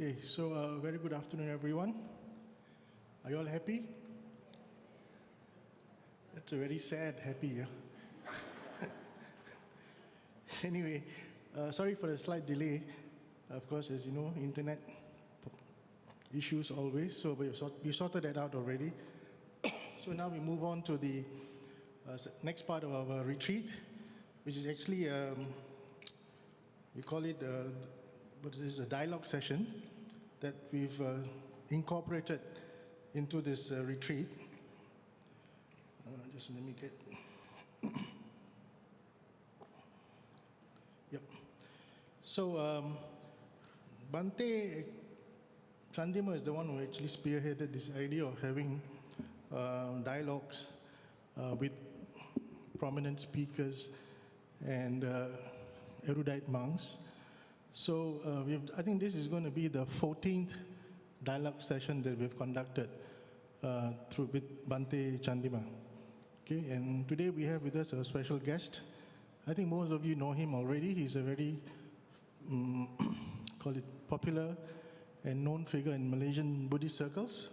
Okay, so very good afternoon, everyone. Are you all happy? That's a very sad happy, yeah? Anyway, sorry for the slight delay. Of course, as you know, internet issues always, so we sorted that out already. So now we move on to the next part of our retreat, which is actually, we call it what is a dialogue session that we've incorporated into this retreat. Just let me get. Yep. So Bhante Chandima is the one who actually spearheaded this idea of having dialogues with prominent speakers and erudite monks. So I think this is going to be the 14th dialogue session that we've conducted with Bhante Chandima. Okay, and today we have with us a special guest. I think most of you know him already. He's a very call it popular and known figure in Malaysian Buddhist circles.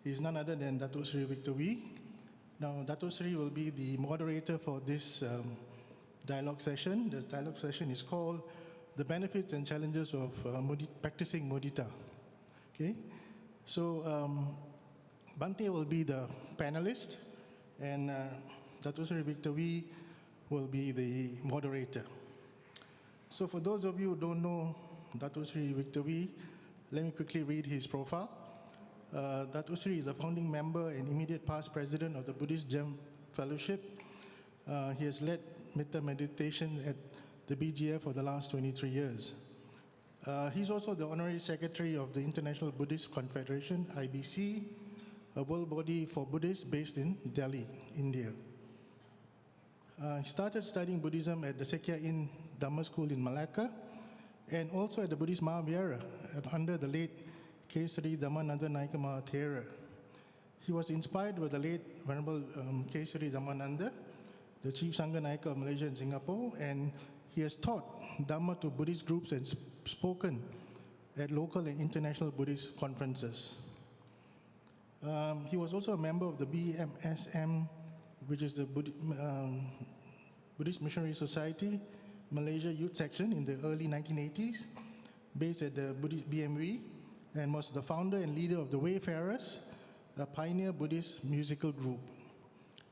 He's none other than Dato Sri Victor Wee. Now, Dato Sri will be the moderator for this dialogue session. The dialogue session is called The Benefits and Challenges of Practicing Muditā. Okay, so Bhante will be the panelist, and Dato Sri Victor Wee will be the moderator. So for those of you who don't know Dato Sri Victor Wee, let me quickly read his profile. Dato Sri is a founding member and immediate past president of the Buddhist Gem Fellowship. He has led Metta meditation at the BGF for the last 23 years. He's also the honorary secretary of the International Buddhist Confederation, IBC, a world body for Buddhists based in Delhi, India. He started studying Buddhism at the Sekya Inn Dhamma School in Malacca, and also at the Buddhist Mahavihara under the late Kesari Dhammananda Naika Mahathera. He was inspired by the late Venerable Kesari Dhammananda, the Chief Sangha Naika of Malaysia and Singapore, and he has taught Dhamma to Buddhist groups and spoken at local and international Buddhist conferences. He was also a member of the BMSM, which is the Buddhist Missionary Society Malaysia Youth Section in the early 1980s, based at the Buddhist BMV, and was the founder and leader of the Wayfarers, a pioneer Buddhist musical group.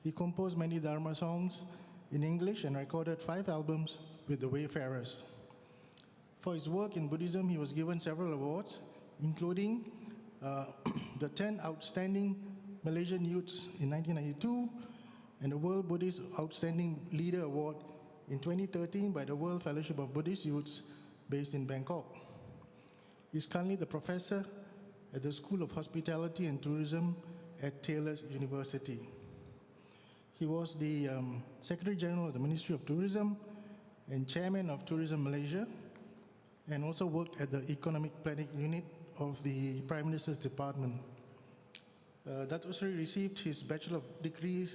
He composed many Dharma songs in English and recorded 5 albums with the Wayfarers. For his work in Buddhism, he was given several awards, including the 10 Outstanding Malaysian Youths in 1992, and the World Buddhist Outstanding Leader Award in 2013 by the World Fellowship of Buddhist Youths based in Bangkok. He's currently the professor at the School of Hospitality and Tourism at Taylor University. He was the Secretary General of the Ministry of Tourism and Chairman of Tourism Malaysia, and also worked at the Economic Planning Unit of the Prime Minister's Department. Dato Sri received his bachelor degree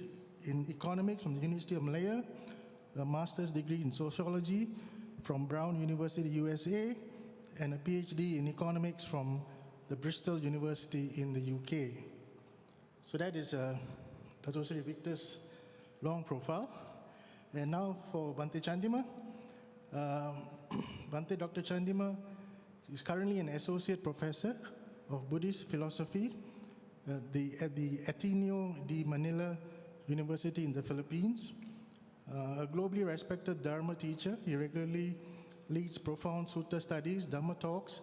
in economics from the University of Malaya, a master's degree in sociology from Brown University, USA, and a PhD in economics from the Bristol University in the UK. So that is Dato Sri Victor's long profile. And now for Bhante Chandima. Bhante Dr. Chandima is currently an associate professor of Buddhist philosophy at the Ateneo de Manila University in the Philippines. A globally respected Dharma teacher, he regularly leads profound sutta studies, Dhamma talks,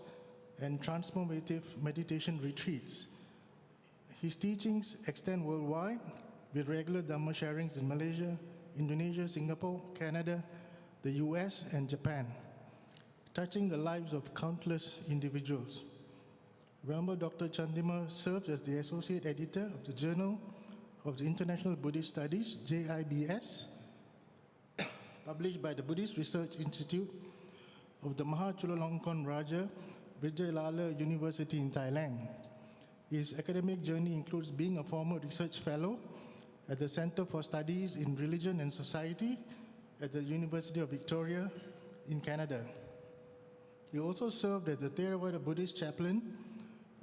and transformative meditation retreats. His teachings extend worldwide with regular Dhamma sharings in Malaysia, Indonesia, Singapore, Canada, the US, and Japan, touching the lives of countless individuals. Venerable Dr. Chandima serves as the associate editor of the Journal of the International Buddhist Studies, JIBS, published by the Buddhist Research Institute of the Mahachulalongkorn Raja Vijayalala University in Thailand. His academic journey includes being a former research fellow at the Center for Studies in Religion and Society at the University of Victoria in Canada. He also served as the Theravada Buddhist chaplain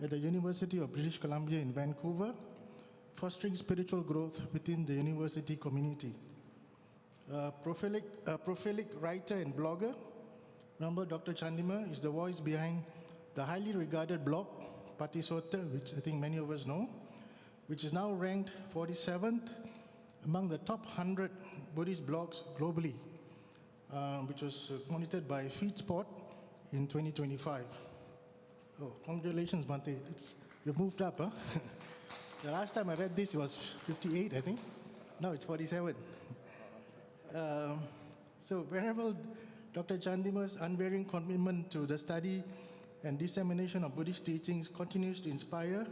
at the University of British Columbia in Vancouver, fostering spiritual growth within the university community. A prolific writer and blogger, remember Dr. Chandima is the voice behind the highly regarded blog, Patisota, which I think many of us know, which is now ranked 47th among the top 100 Buddhist blogs globally, which was monitored by FeedSpot in 2025. Oh, congratulations, Bhante. You've moved up, huh? The last time I read this, it was 58, I think. Now it's 47. So Venerable Dr. Chandima's unwavering commitment to the study and dissemination of Buddhist teachings continues to inspire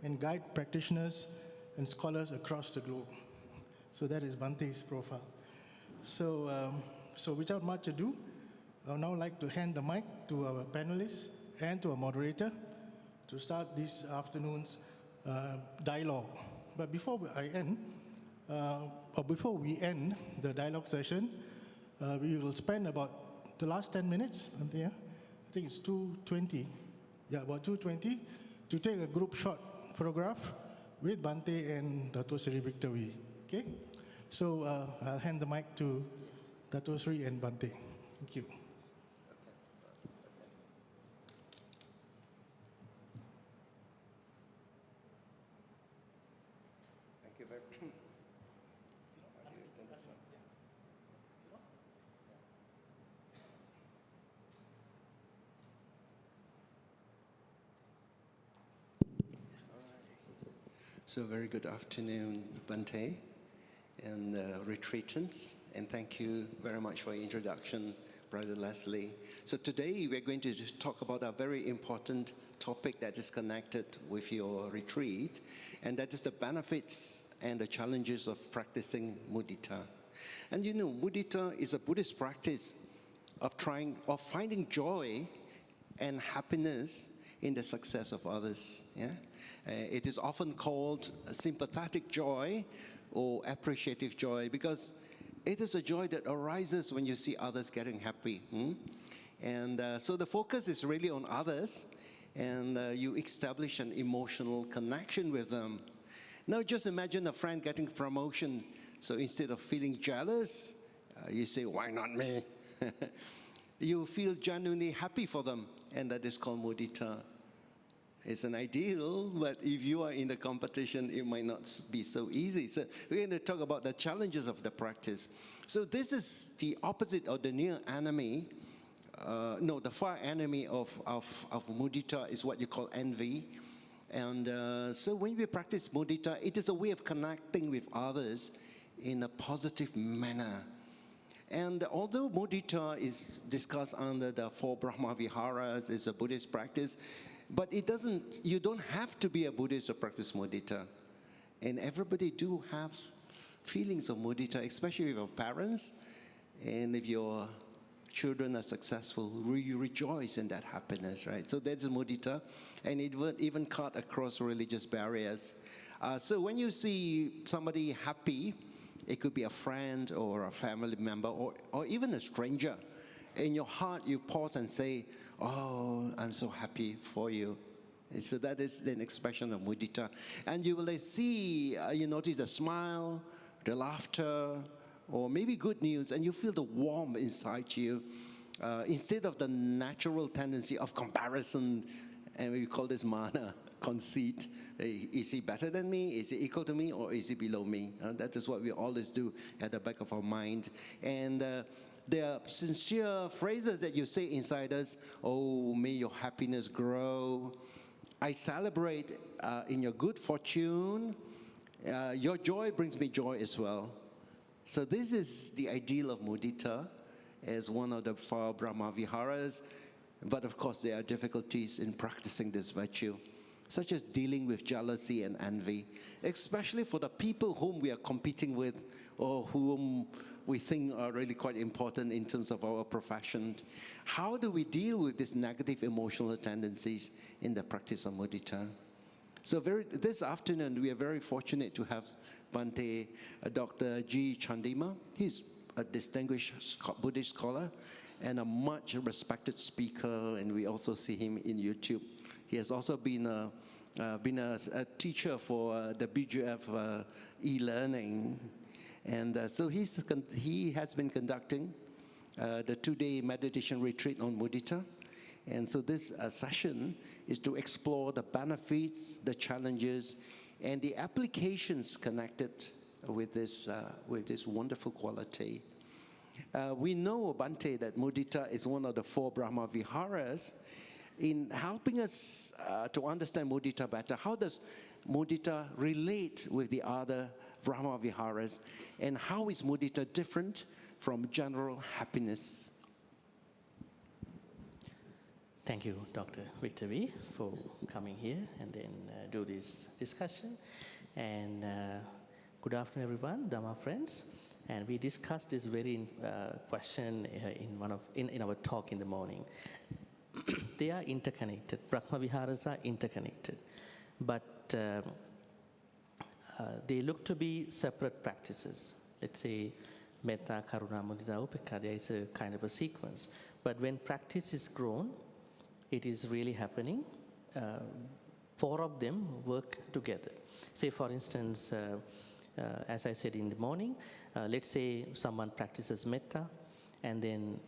and guide practitioners and scholars across the globe. So that is Bhante's profile. So without much ado, I would now like to hand the mic to our panelists and to our moderator to start this afternoon's dialogue. But before we end the dialogue session, we will spend about the last 10 minutes, I think it's 2:20, about 2:20, to take a group shot photograph with Bhante and Dato Sri Victor Wee. Okay? So I'll hand the mic to Dato Sri and Bhante. Thank you. Thank you very much. So very good afternoon, Bhante and retreatants, and thank you very much for your introduction, Brother Leslie. So today we're going to talk about a very important topic that is connected with your retreat, and that is the benefits and the challenges of practicing mudita. And you know, mudita is a Buddhist practice of finding joy and happiness in the success of others. Yeah? It is often called sympathetic joy or appreciative joy because it is a joy that arises when you see others getting happy. And so the focus is really on others, and you establish an emotional connection with them. Now just imagine a friend getting promotion. So instead of feeling jealous, you say, why not me? You feel genuinely happy for them, and that is called mudita. It's an ideal, but if you are in the competition, it might not be so easy. So we're going to talk about the challenges of the practice. So this is the opposite or the near enemy. The far enemy of mudita is what you call envy. And so when we practice mudita, it is a way of connecting with others in a positive manner. And although mudita is discussed under the 4 Brahma Viharas, it's a Buddhist practice, but you don't have to be a Buddhist to practice mudita. And everybody do have feelings of mudita, especially with your parents. And if your children are successful, you rejoice in that happiness, right? So that's mudita. And it will even cut across religious barriers. So when you see somebody happy, it could be a friend or a family member or even a stranger. In your heart, you pause and say, oh, I'm so happy for you. And so that is an expression of mudita. And you will you notice the smile, the laughter, or maybe good news, and you feel the warmth inside you. Instead of the natural tendency of comparison, and we call this mana, conceit. Is he better than me? Is he equal to me? Or is he below me? That is what we always do at the back of our mind. And there are sincere phrases that you say inside us. Oh, may your happiness grow. I celebrate in your good fortune. Your joy brings me joy as well. So this is the ideal of mudita as one of the 4 Brahma Viharas. But of course, there are difficulties in practicing this virtue, such as dealing with jealousy and envy, especially for the people whom we are competing with or whom we think are really quite important in terms of our profession. How do we deal with these negative emotional tendencies in the practice of mudita? So this afternoon, we are very fortunate to have Bhante, Dr. G. Chandima. He's a distinguished Buddhist scholar, and a much respected speaker, and we also see him in YouTube. He has also been a teacher for the BGF e-learning, and so he has been conducting the 2-day meditation retreat on Muditā. And so this session is to explore the benefits, the challenges, and the applications connected with this wonderful quality. We know, Bhante, that Muditā is one of the 4 Brahma Viharas. In helping us to understand Muditā better, how does Muditā relate with the other Brahma Viharas, and how is Muditā different from general happiness? Thank you, Dr. Victor V, for coming here and then do this discussion. And good afternoon, everyone, Dhamma friends. And we discussed this very question in our talk in the morning. They are interconnected. Brahma Viharas are interconnected, but they look to be separate practices. Let's say Metta, Karuna, Mudita, Upekkha. There is a kind of a sequence. But when practice is grown, it is really happening. 4 of them work together. Say, for instance, as I said in the morning, let's say someone practices metta, and then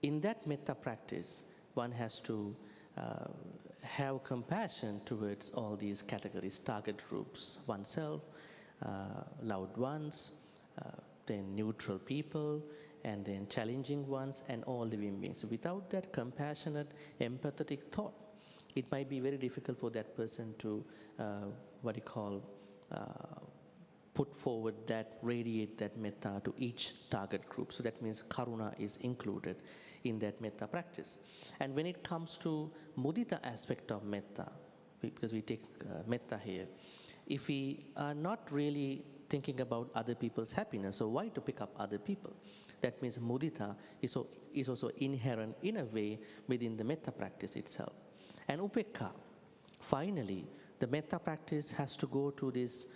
in that metta practice, one has to have compassion towards all these categories, target groups, oneself, loved ones, then neutral people, and then challenging ones, and all living beings. Without that compassionate, empathetic thought, it might be very difficult for that person to, put forward that, radiate that metta to each target group. So that means karuna is included in that metta practice. And when it comes to mudita aspect of metta, because we take metta here, if we are not really thinking about other people's happiness, so why to pick up other people? That means mudita is also inherent in a way within the metta practice itself. And upekkha, finally, the metta practice has to go to this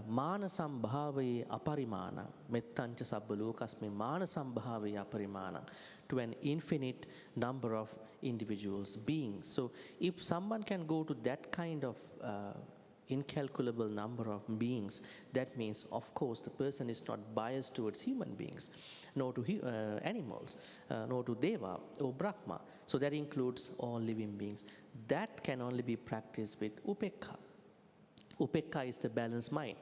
manasam bhavaye aparimana, mettancha sabbalokasme manasam bhavaye aparimana, to an infinite number of individuals, beings. So if someone can go to that kind of incalculable number of beings, that means, of course, the person is not biased towards human beings, nor to animals, nor to Deva or Brahma. So that includes all living beings. That can only be practiced with upekkha. Upekkha is the balanced mind,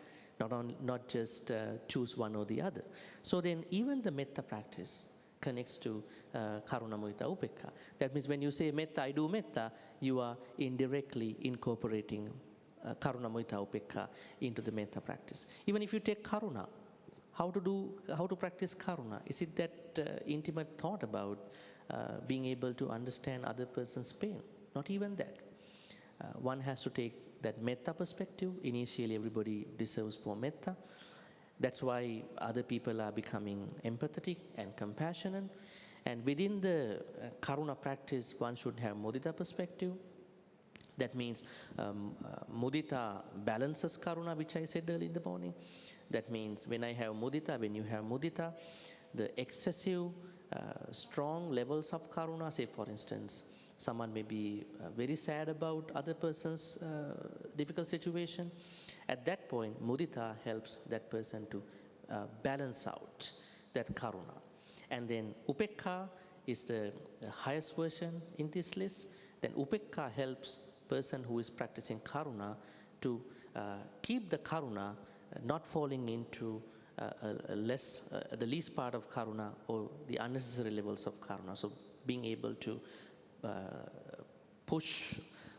not just choose one or the other. So then even the metta practice connects to karuna, mudita, upekkha. That means when you say metta, I do metta, you are indirectly incorporating karuna, mudita, upekkha into the metta practice. Even if you take karuna, how to practice karuna? Is it that intimate thought about being able to understand other person's pain? Not even that. One has to take that metta perspective. Initially, everybody deserves more metta. That's why other people are becoming empathetic and compassionate. And within the karuna practice, one should have mudita perspective. That means mudita balances karuna, which I said early in the morning. That means when I have mudita, when you have mudita, the excessive, strong levels of karuna, say for instance, someone may be very sad about other person's difficult situation. At that point, mudita helps that person to balance out that karuna. And then upekkha is the highest version in this list. Then upekkha helps person who is practicing karuna to keep the karuna not falling into the least part of karuna or the unnecessary levels of karuna. So being able to push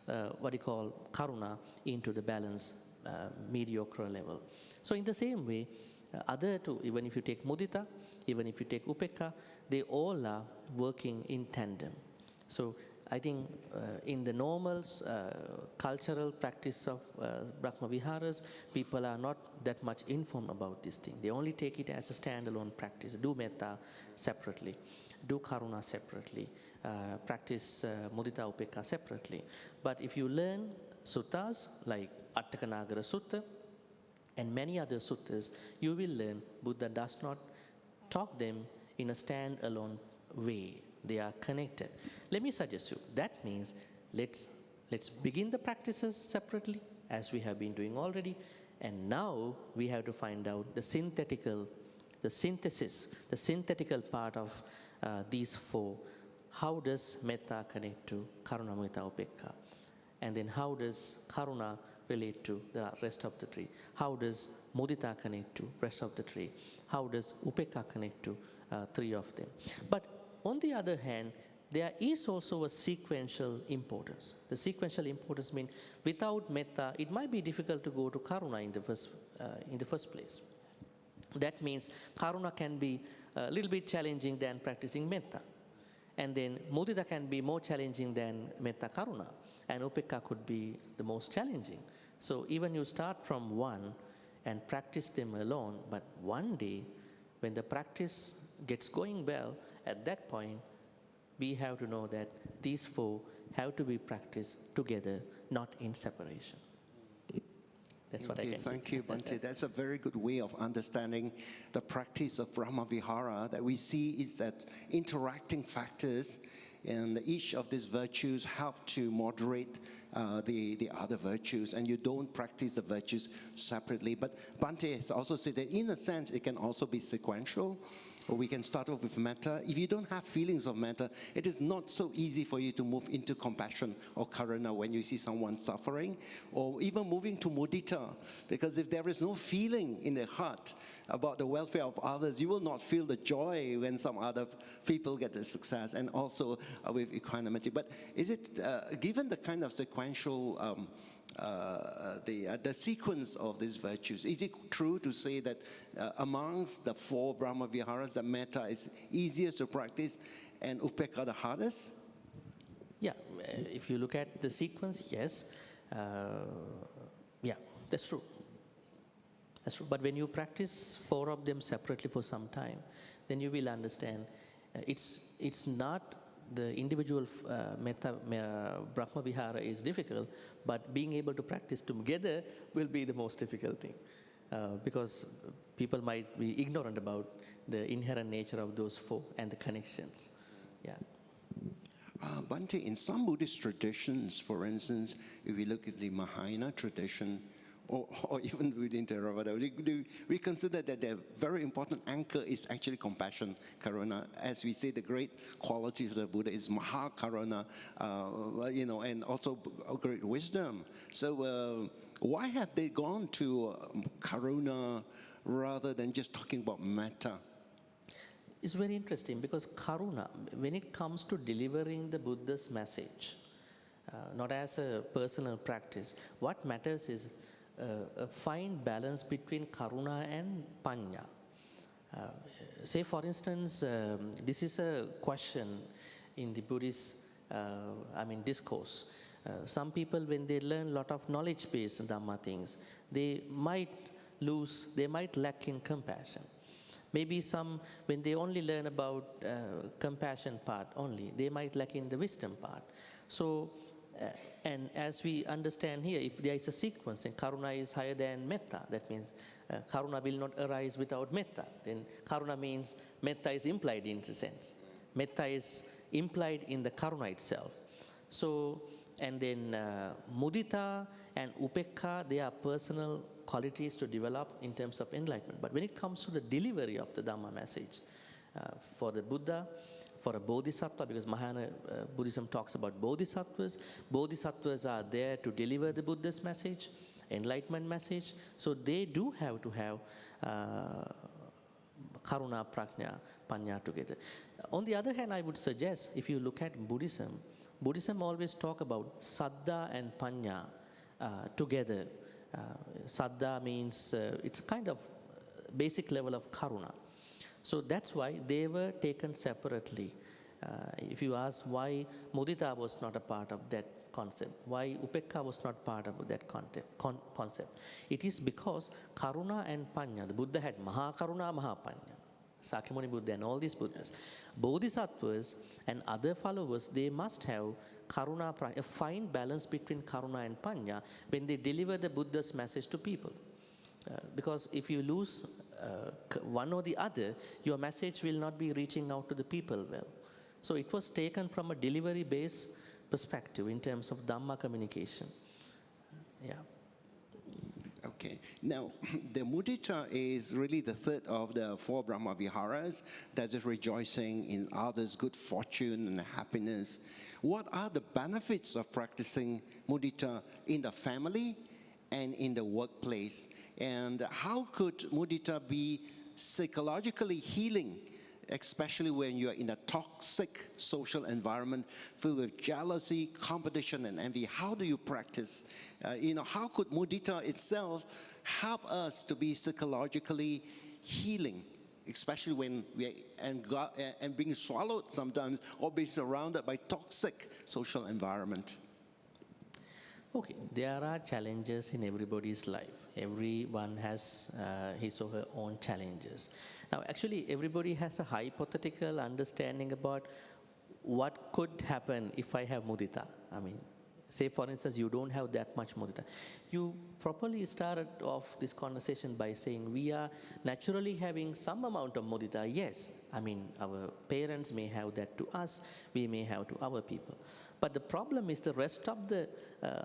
karuna into the balance mediocre level. So in the same way, other two, even if you take mudita, even if you take upekkha, they all are working in tandem. So I think in the normal cultural practice of Brahma Viharas, people are not that much informed about this thing. They only take it as a standalone practice. Do metta separately, do karuna separately, practice mudita upekkha separately. But if you learn suttas like Attakanagara Sutta and many other suttas, you will learn Buddha does not talk them in a standalone way. They are connected. Let me suggest you, that means let's begin the practices separately, as we have been doing already, and now we have to find out the synthetical part of these four. How does metta connect to karuna, mudita, upekkha? And then how does karuna relate to the rest of the tree? How does mudita connect to rest of the tree? How does upekkha connect to three of them? But on the other hand, there is also a sequential importance. The sequential importance means without metta, it might be difficult to go to karuna in the first place. That means karuna can be a little bit challenging than practicing metta. And then mudita can be more challenging than metta karuna. And upekkha could be the most challenging. So even you start from one and practice them alone, but one day when the practice gets going well, at that point, we have to know that these four have to be practiced together, not in separation. That's what I can say. Thank you, Bhante. That's a very good way of understanding the practice of Brahmavihara, that we see is that interacting factors, and each of these virtues help to moderate the other virtues, and you don't practice the virtues separately. But Bhante has also said that in a sense it can also be sequential. Or we can start off with metta. If you don't have feelings of metta, it is not so easy for you to move into compassion or karuna when you see someone suffering, or even moving to mudita. Because if there is no feeling in the heart about the welfare of others, you will not feel the joy when some other people get the success, and also with equanimity. But is it, given the kind of sequential the sequence of these virtues, is it true to say that amongst the four Brahmaviharas, the metta is easiest to practice and upekkha the hardest? Yeah, if you look at the sequence, yes. Yeah, that's true. That's true. But when you practice four of them separately for some time, then you will understand it's not the individual metta Brahma Vihara is difficult, but being able to practice together will be the most difficult thing. Because people might be ignorant about the inherent nature of those four and the connections. Yeah. Bhante, in some Buddhist traditions, for instance, if we look at the Mahayana tradition, or even within Theravada, we consider that the very important anchor is actually compassion, karuna. As we say, the great qualities of the Buddha is mahakaruna, and also great wisdom. So why have they gone to karuna rather than just talking about metta? It's very interesting because karuna, when it comes to delivering the Buddha's message, not as a personal practice, what matters is a fine balance between karuna and panya. Say for instance, this is a question in the Buddhist discourse. Some people, when they learn a lot of knowledge-based Dhamma things, they might lack in compassion. Maybe some, when they only learn about compassion part only, they might lack in the wisdom part. So, and as we understand here, if there is a sequence and karuna is higher than metta, that means karuna will not arise without metta. Then karuna means metta is implied in a sense. Metta is implied in the karuna itself. So, and then mudita and upekkha, they are personal qualities to develop in terms of enlightenment. But when it comes to the delivery of the Dhamma message, for the Buddha, for a bodhisattva, because Mahayana Buddhism talks about bodhisattvas. Bodhisattvas are there to deliver the Buddha's message, enlightenment message. So they do have to have karuna, prajna, panya together. On the other hand, I would suggest, if you look at Buddhism, Buddhism always talk about saddha and panya together. Saddha means it's a kind of basic level of karuna. So that's why they were taken separately. If you ask why mudita was not a part of that concept, why upekkha was not part of that concept, it is because karuna and panya, the Buddha had mahakaruna, mahapanya, Sakyamuni Buddha and all these Buddhas. Bodhisattvas and other followers, they must have karuna, a fine balance between karuna and panya when they deliver the Buddha's message to people. Because if you lose one or the other, your message will not be reaching out to the people well. So it was taken from a delivery-based perspective in terms of Dhamma communication. Yeah. Okay. Now, the mudita is really the third of the four Brahma Viharas, that is rejoicing in others' good fortune and happiness. What are the benefits of practicing mudita in the family and in the workplace? And how could mudita be psychologically healing, especially when you are in a toxic social environment filled with jealousy, competition, and envy? How do you practice? How could mudita itself help us to be psychologically healing, especially when we are and being swallowed sometimes or being surrounded by toxic social environment? Okay, there are challenges in everybody's life. Everyone has his or her own challenges. Now, actually, everybody has a hypothetical understanding about what could happen if I have mudita. I mean, say for instance, you don't have that much mudita. You properly started off this conversation by saying we are naturally having some amount of mudita. Yes, I mean, our parents may have that to us, we may have to our people. But the problem is the rest of the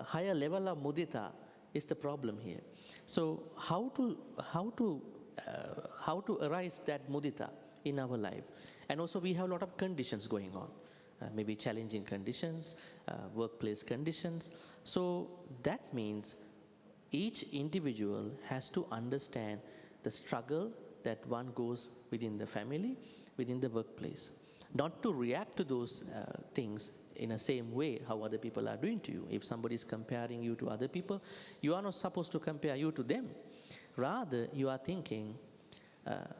higher level of mudita is the problem here. So how to arise that mudita in our life? And also we have a lot of conditions going on, maybe challenging conditions, workplace conditions. So that means each individual has to understand the struggle that one goes within the family, within the workplace. Not to react to those things in the same way how other people are doing to you. If somebody is comparing you to other people, you are not supposed to compare you to them. Rather, you are thinking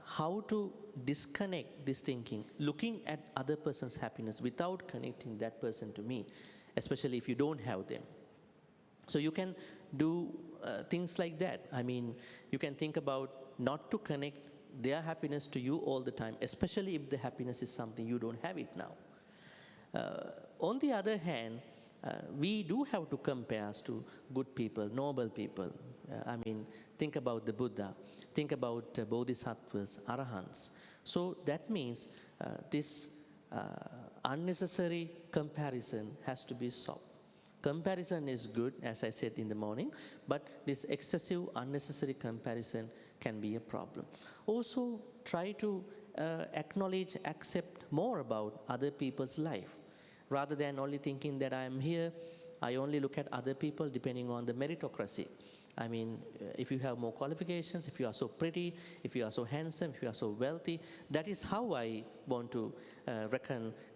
how to disconnect this thinking, looking at other person's happiness without connecting that person to me, especially if you don't have them. So you can do things like that. I mean, you can think about not to connect their happiness to you all the time, especially if the happiness is something you don't have it now. On the other hand, we do have to compare us to good people, noble people. I mean, think about the Buddha, think about Bodhisattvas, Arahants. So that means this unnecessary comparison has to be stopped. Comparison is good, as I said in the morning, but this excessive, unnecessary comparison can be a problem. Also, try to acknowledge, accept more about other people's life. Rather than only thinking that I am here, I only look at other people depending on the meritocracy. I mean, if you have more qualifications, if you are so pretty, if you are so handsome, if you are so wealthy, that is how I want to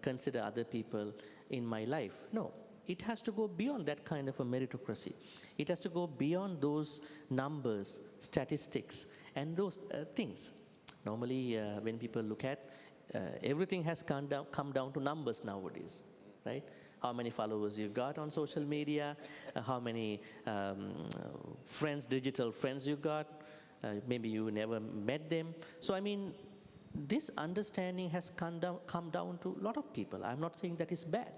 consider other people in my life. No, it has to go beyond that kind of a meritocracy. It has to go beyond those numbers, statistics, and those things. Normally, when people look at, everything has come down to numbers nowadays, right? How many followers you got on social media, how many friends, digital friends you got, maybe you never met them. So I mean, this understanding has come down to a lot of people. I'm not saying that is bad.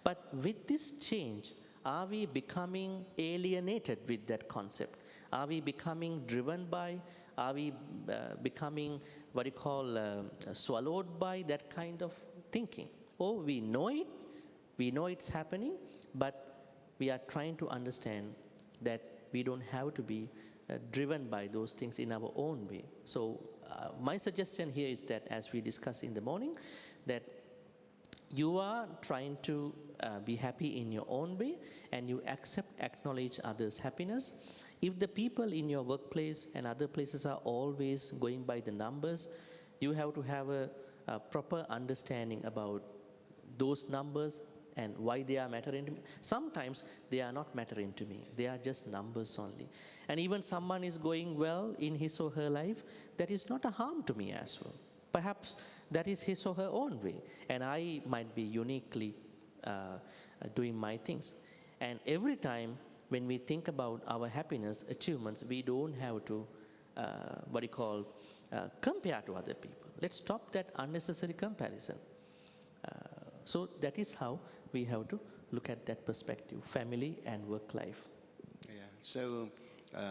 But with this change, are we becoming alienated with that concept? Are we becoming driven by, are we becoming what you call swallowed by that kind of thinking? Or we know it, we know it's happening, but we are trying to understand that we don't have to be driven by those things in our own way. So my suggestion here is that, as we discussed in the morning, that you are trying to be happy in your own way, and you accept, acknowledge others' happiness. If the people in your workplace and other places are always going by the numbers, you have to have a proper understanding about those numbers and why they are mattering to me. Sometimes they are not mattering to me. They are just numbers only. And even someone is going well in his or her life, that is not a harm to me as well. Perhaps that is his or her own way, and I might be uniquely doing my things. And every time when we think about our happiness, achievements, we don't have to, compare to other people. Let's stop that unnecessary comparison. So that is how we have to look at that perspective, family and work life. Yeah, so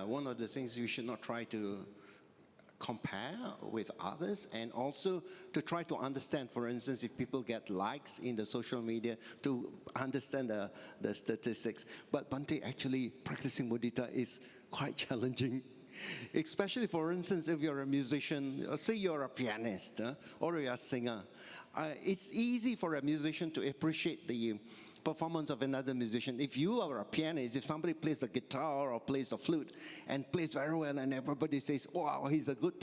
one of the things you should not try to compare with others, and also to try to understand, for instance, if people get likes in the social media, to understand the statistics. But Bhante, actually practicing mudita is quite challenging. Especially, for instance, if you're a musician, or say you're a pianist, or you're a singer. It's easy for a musician to appreciate the performance of another musician. If you are a pianist, if somebody plays the guitar or plays the flute and plays very well, and everybody says, "Wow, he's a good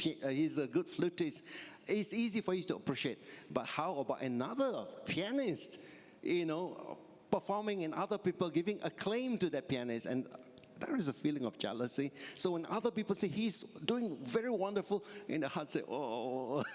flutist," it's easy for you to appreciate. But how about another pianist, performing, and other people giving acclaim to that pianist? And there is a feeling of jealousy. So when other people say he's doing very wonderful, in the heart say, "Oh."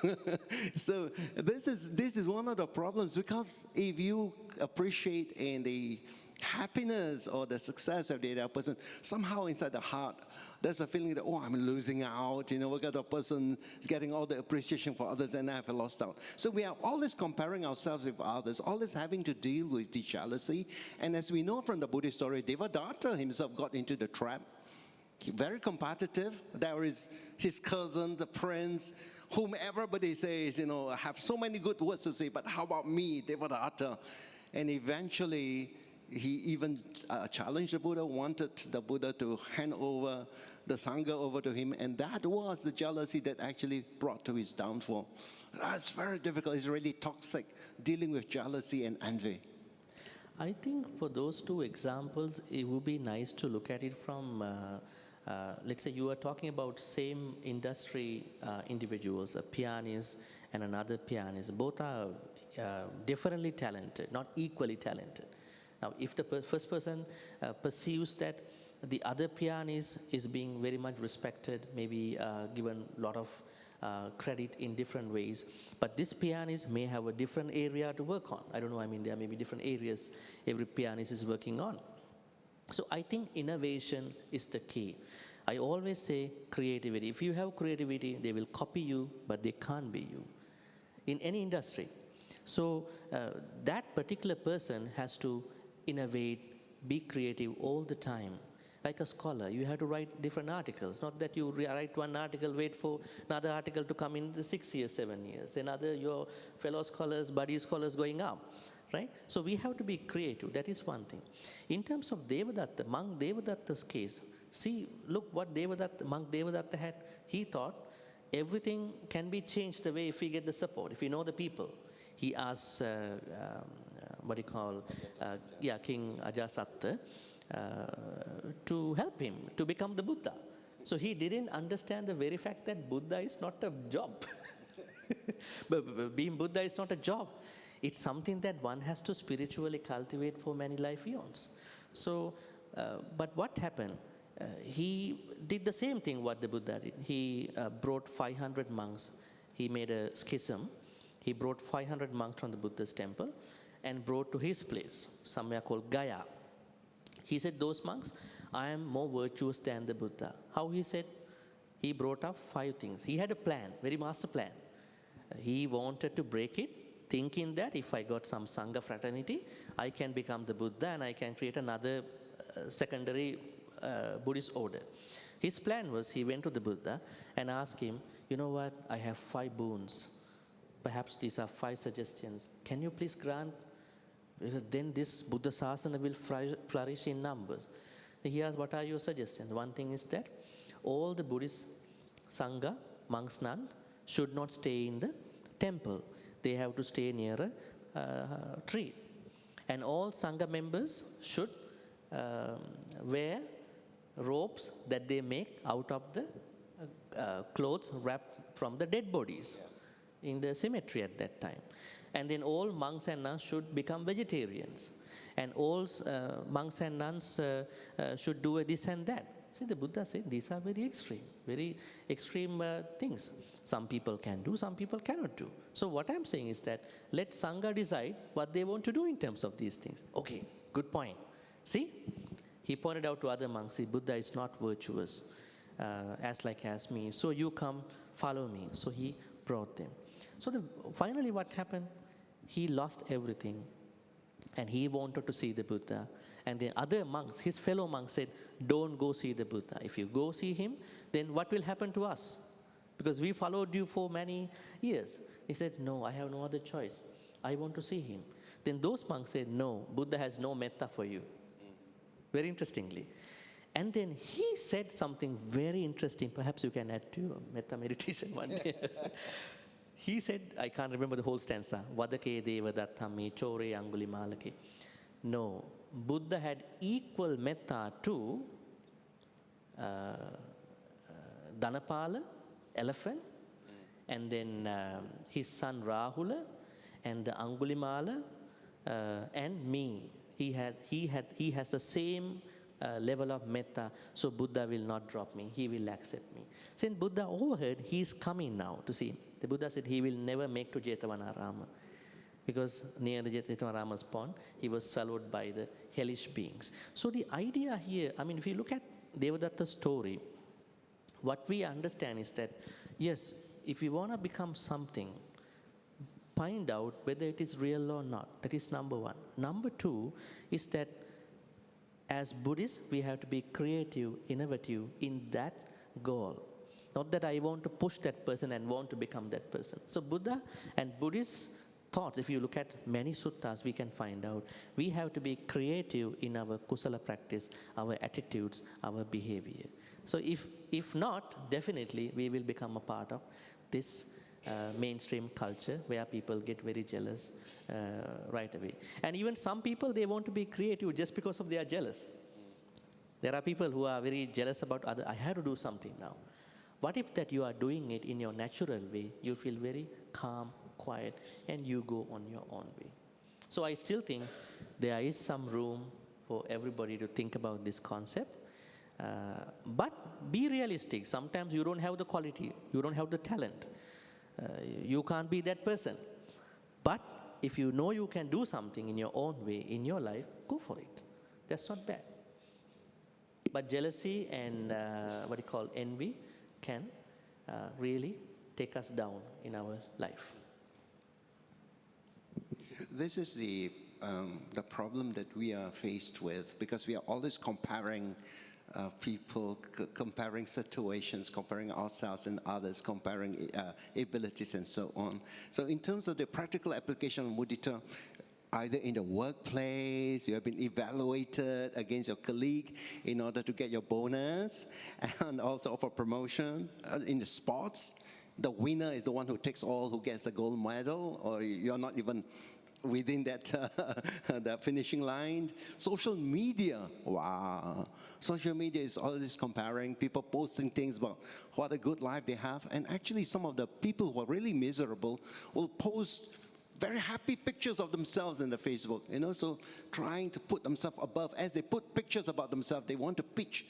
So this is one of the problems, because if you appreciate in the happiness or the success of the other person, somehow inside the heart there's a feeling that, "Oh, I'm losing out. Look at the person is getting all the appreciation for others, and I have lost out." So we are always comparing ourselves with others, always having to deal with the jealousy. And as we know from the Buddhist story, Dato himself got into the trap. Very competitive. There is his cousin, the prince, whom everybody says, have so many good words to say, but how about me, Dato? And eventually, he even challenged the Buddha, wanted the Buddha to hand over the Sangha over to him, and that was the jealousy that actually brought to his downfall. That's very difficult. It's really toxic, dealing with jealousy and envy. I think for those two examples, it would be nice to look at it from, let's say you are talking about same industry individuals, a pianist and another pianist. Both are differently talented, not equally talented. Now, if the first person perceives that the other pianist is being very much respected, maybe given a lot of credit in different ways, but this pianist may have a different area to work on. I don't know, there may be different areas every pianist is working on. So I think innovation is the key. I always say creativity. If you have creativity, they will copy you, but they can't be you in any industry. So that particular person has to innovate, be creative all the time. Like a scholar, you have to write different articles. Not that you write one article, wait for another article to come in the 6 years, 7 years. Another, your fellow scholars, buddy scholars going up, right? So we have to be creative. That is one thing. In terms of Devadatta, monk Devadatta's case, see, look what monk Devadatta had. He thought everything can be changed the way if we get the support, if we know the people. He asked, King Ajasatta, to help him to become the Buddha. So he didn't understand the very fact that Buddha is not a job. But being Buddha is not a job. It's something that one has to spiritually cultivate for many life eons. So, but what happened? He did the same thing what the Buddha did. He brought 500 monks. He made a schism. He brought 500 monks from the Buddha's temple and brought to his place, somewhere called Gaya. He said, those monks, I am more virtuous than the Buddha. How he said? He brought up 5 things. He had a plan, very master plan. He wanted to break it, thinking that if I got some Sangha fraternity, I can become the Buddha and I can create another secondary Buddhist order. His plan was, he went to the Buddha and asked him, you know what, I have 5 boons. Perhaps these are 5 suggestions. Can you please grant? Because then this Buddha Sasana will flourish in numbers. He asked, what are your suggestions? One thing is that all the Buddhist Sangha, monks, nuns, should not stay in the temple. They have to stay near a tree. And all Sangha members should wear robes that they make out of the clothes wrapped from the dead bodies in the cemetery at that time. And then all monks and nuns should become vegetarians. And all monks and nuns should do this and that. See, the Buddha said these are very extreme things. Some people can do, some people cannot do. So what I'm saying is that let Sangha decide what they want to do in terms of these things. Okay, good point. See, he pointed out to other monks, see, Buddha is not virtuous, as me. So you come, follow me. So he brought them. So finally what happened? He lost everything and he wanted to see the Buddha. And the other monks, his fellow monks said, don't go see the Buddha. If you go see him, then what will happen to us? because we followed you for many years. He said, no, I have no other choice. I want to see him. Then those monks said, no, Buddha has no metta for you. Very interestingly. And then he said something very interesting. Perhaps you can add to your metta meditation one day. He said, I can't remember the whole stanza, Vadake deva dattami chore angulimalake. No, Buddha had equal metta to Dhanapala, elephant, and then his son Rahula, and the Angulimala, and me. He has the same level of metta, so Buddha will not drop me. He will accept me. Since Buddha overheard, he is coming now to see him. The Buddha said he will never make to Jetavanarama, because near the Jetavanarama's pond, he was swallowed by the hellish beings. So the idea here, I mean, if you look at Devadatta's story, what we understand is that, yes, if you want to become something, find out whether it is real or not. That is number one. Number two is that as Buddhists, we have to be creative, innovative in that goal. Not that I want to push that person and want to become that person. So Buddha and Buddhist thoughts, if you look at many suttas, we can find out we have to be creative in our kusala practice, our attitudes, our behavior. So if not, definitely we will become a part of this mainstream culture where people get very jealous right away. And even some people, they want to be creative just because of they are jealous. There are people who are very jealous about other. I have to do something now. What if that you are doing it in your natural way, you feel very calm, quiet, and you go on your own way. So I still think there is some room for everybody to think about this concept. But be realistic. Sometimes you don't have the quality, you don't have the talent. You can't be that person. But if you know you can do something in your own way, in your life, go for it. That's not bad. But jealousy and envy can really take us down in our life. This is the problem that we are faced with, because we are always comparing people, comparing situations, comparing ourselves and others, comparing abilities and so on. So in terms of the practical application of mudita, either in the workplace, you have been evaluated against your colleague in order to get your bonus, and also for promotion. In the sports, the winner is the one who takes all, who gets the gold medal, or you're not even within that the finishing line. Social media, wow. Social media is always comparing, people posting things about what a good life they have, and actually some of the people who are really miserable will post very happy pictures of themselves in the Facebook, so trying to put themselves above. As they put pictures about themselves, they want to pitch,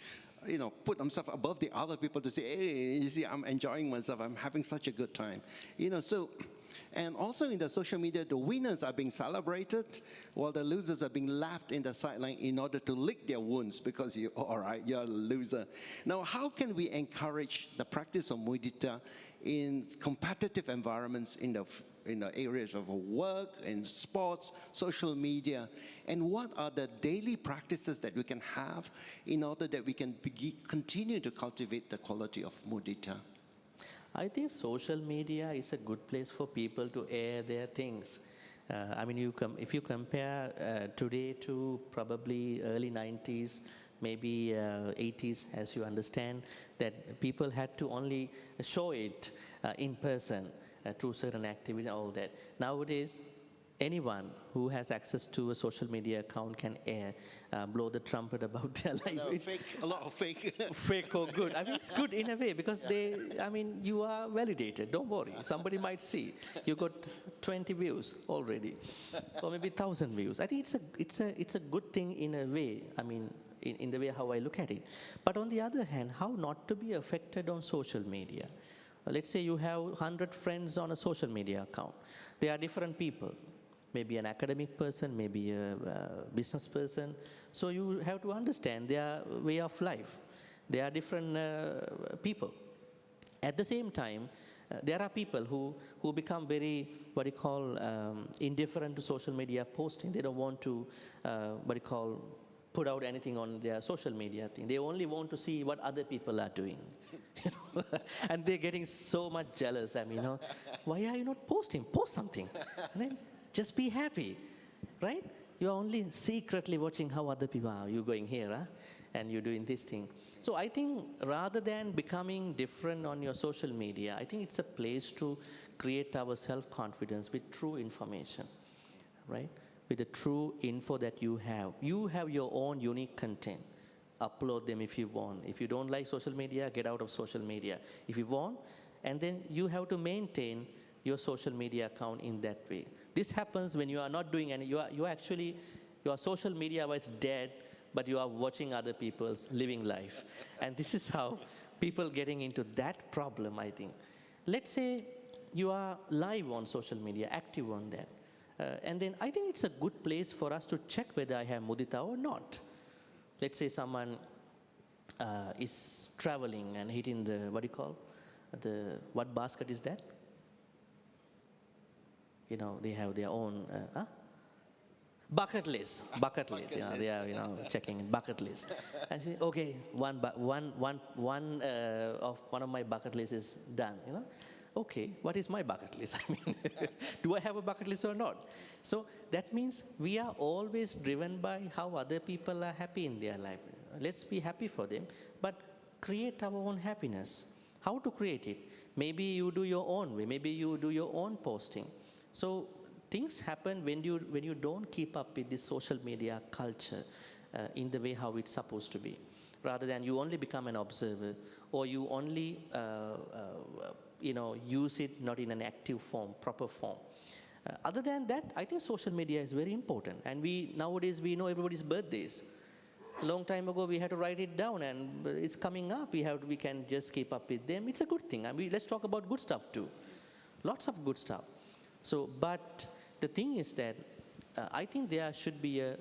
put themselves above the other people to say, hey, you see, I'm enjoying myself, I'm having such a good time. And also in the social media, the winners are being celebrated while the losers are being left in the sideline in order to lick their wounds because you're a loser. Now, how can we encourage the practice of mudita in competitive environments in the areas of work, in sports, social media, and what are the daily practices that we can have in order that we can continue to cultivate the quality of mudita? I think social media is a good place for people to air their things. If you compare today to probably early 90s, maybe 80s, as you understand, that people had to only show it in person through certain activities and all that. Nowadays, anyone who has access to a social media account can blow the trumpet about their life. A lot of fake. Fake or good. I mean, it's good in a way because you are validated. Don't worry. Somebody might see. You got 20 views already, or maybe 1,000 views. I think it's a good thing in a way. I mean, in the way how I look at it. But on the other hand, how not to be affected on social media? Let's say you have 100 friends on a social media account. They are different people. Maybe an academic person, maybe a business person. So you have to understand their way of life. They are different people. At the same time, there are people who become very, indifferent to social media posting. They don't want to, put out anything on their social media thing. They only want to see what other people are doing. You know? And they're getting so much jealous. I mean, you know, why are you not posting? Post something. And then just be happy, right? You're only secretly watching how other people are. You going here, huh? And you're doing this thing. So I think rather than becoming different on your social media, I think it's a place to create our self-confidence with true information, right? With the true info that you have. You have your own unique content. Upload them if you want. If you don't like social media, get out of social media. If you want, and then you have to maintain your social media account in that way. This happens when you are not doing any, your social media was dead, but you are watching other people's living life. And this is how people getting into that problem, I think. Let's say you are live on social media, active on that. And then I think it's a good place for us to check whether I have mudita or not. Let's say someone is traveling and hitting the, what do you call? What basket is that? You know, they have their own, bucket list. Bucket list. You know, they are, you know, checking bucket list. And say, okay, one of my bucket list is done. You know, okay, what is my bucket list? I mean, do I have a bucket list or not? So that means we are always driven by how other people are happy in their life. Let's be happy for them, but create our own happiness. How to create it? Maybe you do your own way. Maybe you do your own posting. So things happen when you don't keep up with this social media culture in the way how it's supposed to be. Rather than you only become an observer, or you only you know, use it not in an active form, proper form. Other than that, I think social media is very important. And nowadays we know everybody's birthdays. A long time ago we had to write it down, and it's coming up. We can just keep up with them. It's a good thing. I mean, let's talk about good stuff too. Lots of good stuff. So, but the thing is that I think there should be a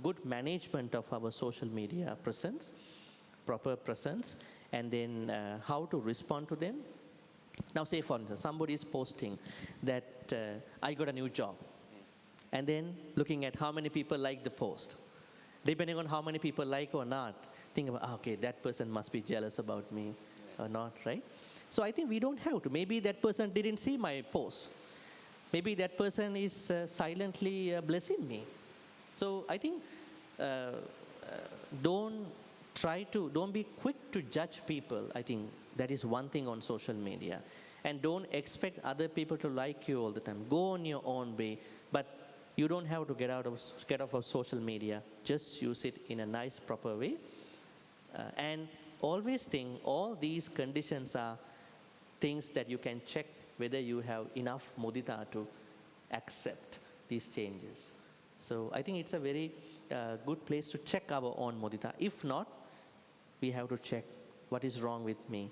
good management of our social media presence, proper presence, and then how to respond to them. Now, say for instance, somebody is posting that I got a new job, and then looking at how many people like the post. Depending on how many people like or not, think about, okay, that person must be jealous about me or not, right? So I think we don't have to. Maybe that person didn't see my post. Maybe that person is silently blessing me. So I think don't be quick to judge people. I think that is one thing on social media. And don't expect other people to like you all the time. Go on your own way, but you don't have to get off of social media. Just use it in a nice, proper way. And always think all these conditions are things that you can check whether you have enough mudita to accept these changes. So I think it's a very good place to check our own mudita. If not, we have to check what is wrong with me.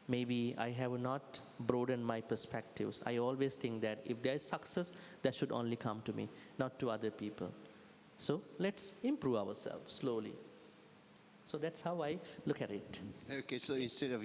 Maybe I have not broadened my perspectives. I always think that if there is success, that should only come to me, not to other people. So let's improve ourselves slowly. So that's how I look at it. Okay, so instead of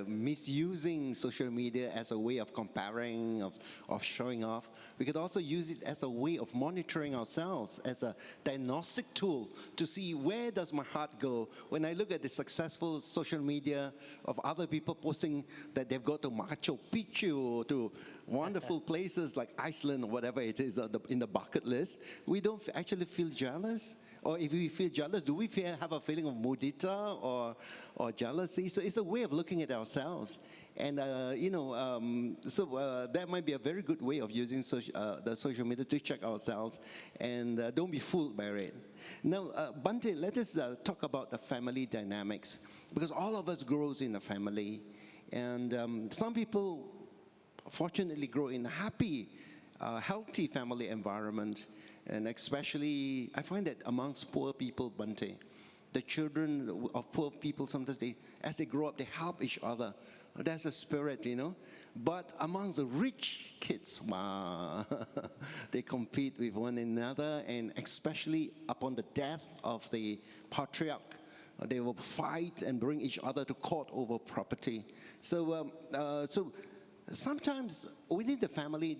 misusing social media as a way of comparing, of showing off, we could also use it as a way of monitoring ourselves, as a diagnostic tool to see where does my heart go. When I look at the successful social media of other people posting that they've got to Machu Picchu or to wonderful places like Iceland or whatever it is in the bucket list, we don't actually feel jealous. Or if we feel jealous, do we have a feeling of mudita or jealousy? So it's a way of looking at ourselves. And, that might be a very good way of using the social media to check ourselves. And don't be fooled by it. Now, Bhante, let us talk about the family dynamics. Because all of us grows in a family. And some people, fortunately, grow in a happy, healthy family environment. And especially, I find that amongst poor people, Bhante, the children of poor people, sometimes as they grow up, they help each other. That's a spirit, you know. But among the rich kids, wow, they compete with one another, and especially upon the death of the patriarch, they will fight and bring each other to court over property. So sometimes within the family,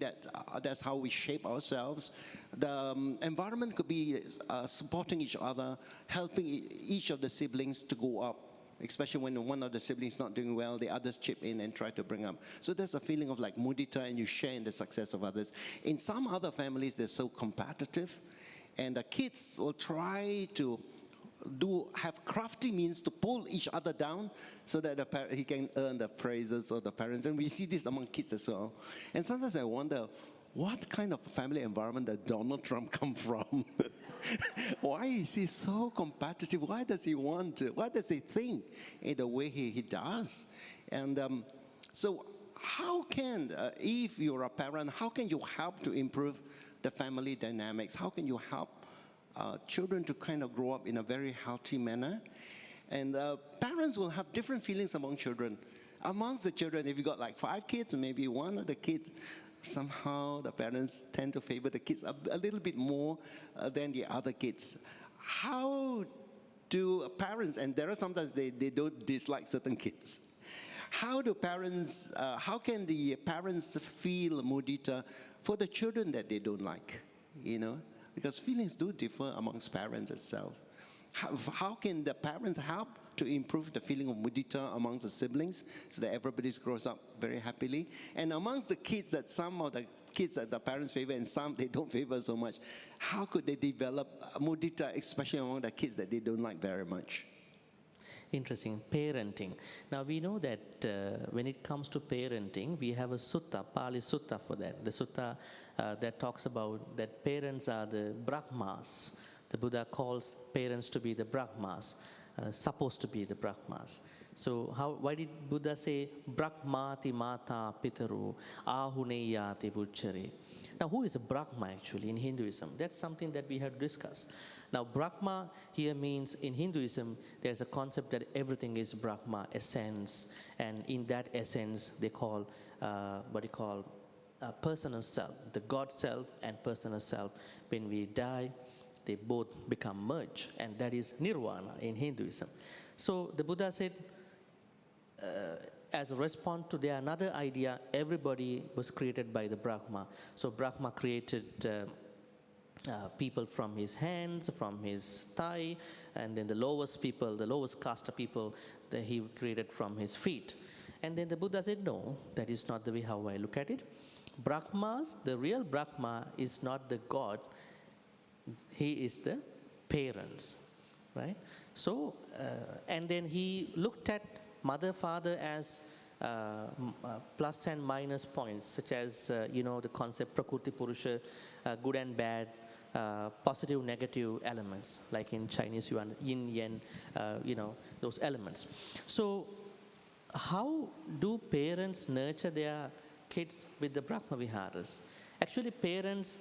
that's how we shape ourselves. The environment could be supporting each other, helping each of the siblings to go up, especially when one of the siblings is not doing well, the others chip in and try to bring up. So there's a feeling of like mudita, and you share in the success of others. In some other families, they're so competitive, and the kids will try to have crafty means to pull each other down so that he can earn the praises of the parents. And we see this among kids as well. And sometimes I wonder, what kind of family environment does Donald Trump come from? Why is he so competitive? Why does he want to? Why does he think in the way he does? And so how can, if you're a parent, how can you help to improve the family dynamics? How can you help children to kind of grow up in a very healthy manner? And parents will have different feelings among children. Amongst the children, if you got like 5 kids, or maybe one of the kids, somehow the parents tend to favor the kids a little bit more than the other kids. How do parents, and there are sometimes they don't dislike certain kids. How can the parents feel mudita for the children that they don't like, you know? Because feelings do differ amongst parents itself. How can the parents help to improve the feeling of mudita amongst the siblings so that everybody grows up very happily? And amongst the kids, that some of the kids that the parents favor and some they don't favor so much, how could they develop mudita, especially among the kids that they don't like very much? Interesting. Parenting. Now we know that when it comes to parenting, we have a sutta, Pali sutta for that. The sutta that talks about that parents are the Brahmas. The Buddha calls parents to be the Brahmas, supposed to be the Brahmas. So why did Buddha say Brahmati Mata Pitaru Ahuneyati Buchari? Now who is a Brahma actually in Hinduism? That's something that we have discussed. Now Brahma here means in Hinduism there's a concept that everything is Brahma, essence, and in that essence they call personal self, the God self and personal self. When we die, they both become merged, and that is nirvana in Hinduism. So the Buddha said, as a response to their another idea, everybody was created by the Brahma. So Brahma created people from his hands, from his thigh, and then the lowest people, the lowest caste of people, that he created from his feet. And then the Buddha said, no, that is not the way how I look at it. Brahmas, the real Brahma is not the God, he is the parents, right? So, and then he looked at mother, father as plus and minus points, such as, the concept Prakriti Purusha, good and bad, positive, negative elements, like in Chinese, you want yin, yang, those elements. So, how do parents nurture their kids with the Brahma Viharas? Actually, parents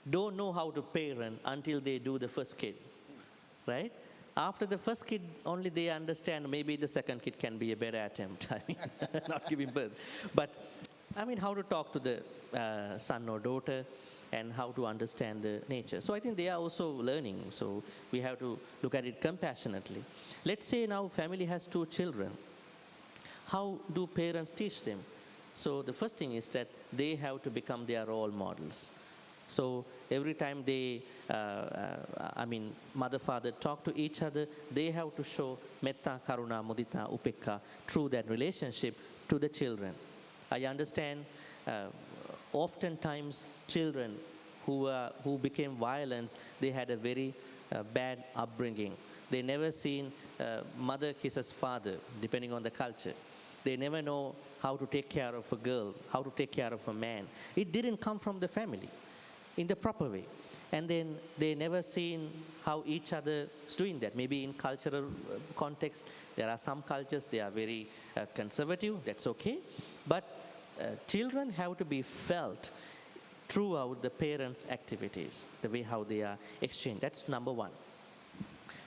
don't know how to parent until they do the first kid, right? After the first kid, only they understand maybe the second kid can be a better attempt, not giving birth. But, how to talk to the son or daughter and how to understand the nature. So I think they are also learning, so we have to look at it compassionately. Let's say now family has 2 children. How do parents teach them? So the first thing is that they have to become their role models. So every time they, mother, father talk to each other, they have to show metta, karuna, mudita, upekka through that relationship to the children. I understand oftentimes children who became violent, they had a very bad upbringing. They never seen mother kisses father, depending on the culture. They never know how to take care of a girl, how to take care of a man. It didn't come from the family in the proper way. And then they never seen how each other is doing that. Maybe in cultural context, there are some cultures, they are very conservative, that's okay. But children have to be felt throughout the parents' activities, the way how they are exchanged. That's number 1.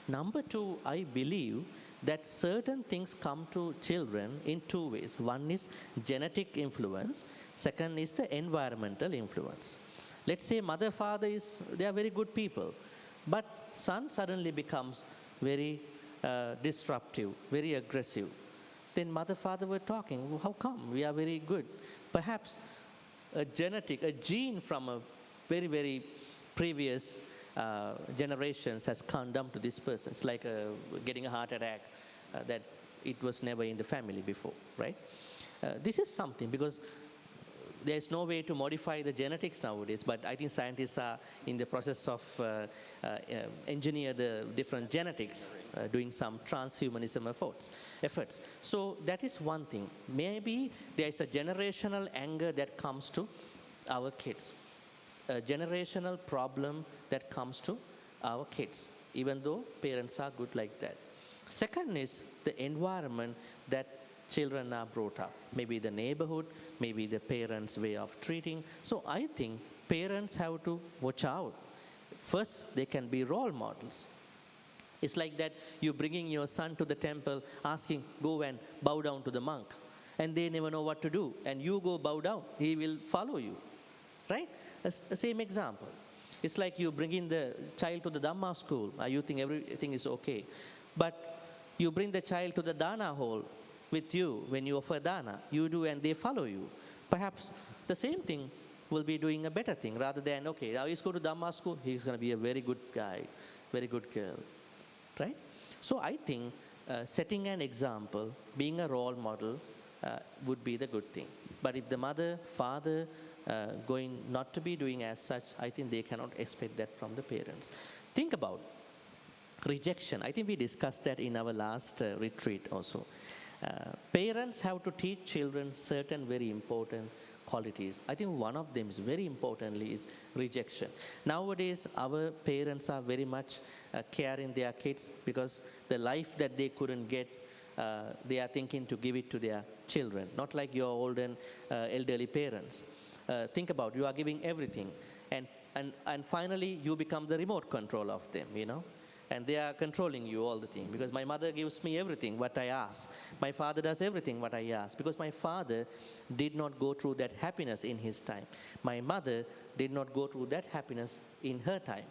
Number 2, I believe that certain things come to children in 2 ways. One is genetic influence, second is the environmental influence. Let's say mother, father they are very good people, but son suddenly becomes very disruptive, very aggressive. Then mother, father were talking. "Well, how come? We are very good." Perhaps a gene from a very, very previous generations has come down to this person. It's like getting a heart attack that it was never in the family before, right? This is something, because there's no way to modify the genetics nowadays, but I think scientists are in the process of engineer the different genetics, doing some transhumanism efforts. So that is one thing. Maybe there is a generational anger that comes to our kids, a generational problem that comes to our kids, even though parents are good like that. Second is the environment that children are brought up, maybe the neighborhood, maybe the parents' way of treating. So I think parents have to watch out. First, they can be role models. It's like that you're bringing your son to the temple, asking, "Go and bow down to the monk," and they never know what to do, and you go bow down, he will follow you, right? The same example. It's like you bringing the child to the Dhamma school, you think everything is okay, but you bring the child to the Dana hall with you when you offer dana, you do and they follow you. Perhaps the same thing will be doing a better thing, rather than, okay, now he's going to Dhamma school, he's going to be a very good guy, very good girl, right? So I think setting an example, being a role model would be the good thing. But if the mother, father going not to be doing as such, I think they cannot expect that from the parents. Think about rejection. I think we discussed that in our last retreat also. Parents have to teach children certain very important qualities. I think one of them is very importantly is rejection. Nowadays, our parents are very much caring their kids, because the life that they couldn't get, they are thinking to give it to their children, not like your old and elderly parents. Think about, you are giving everything, and finally you become the remote control of them, you know. And they are controlling you all the time, because my mother gives me everything what I ask. My father does everything what I ask, because my father did not go through that happiness in his time. My mother did not go through that happiness in her time.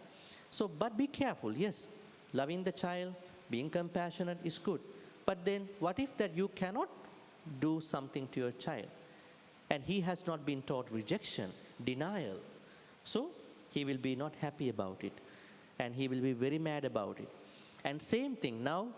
So, but be careful. Yes, loving the child, being compassionate is good. But then what if that you cannot do something to your child, and he has not been taught rejection, denial? So he will be not happy about it, and he will be very mad about it. And same thing now,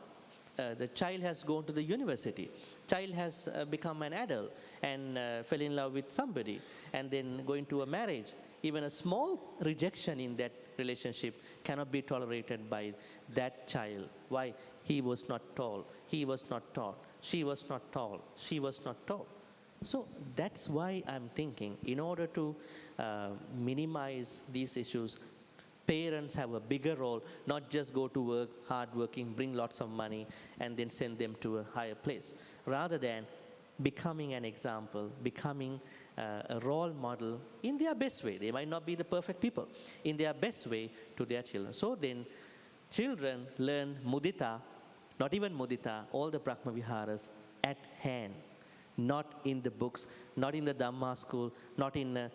the child has gone to the university, child has become an adult and fell in love with somebody, and then going to a marriage. Even a small rejection in that relationship cannot be tolerated by that child. Why? He was not tall, he was not tall, she was not tall, she was not tall. So that's why I'm thinking, in order to minimize these issues, parents have a bigger role, not just go to work, hardworking, bring lots of money, and then send them to a higher place, rather than becoming an example, becoming a role model in their best way. They might not be the perfect people, in their best way to their children. So then children learn mudita, not even mudita, all the Brahma Viharas at hand, not in the books, not in the Dhamma school, not in a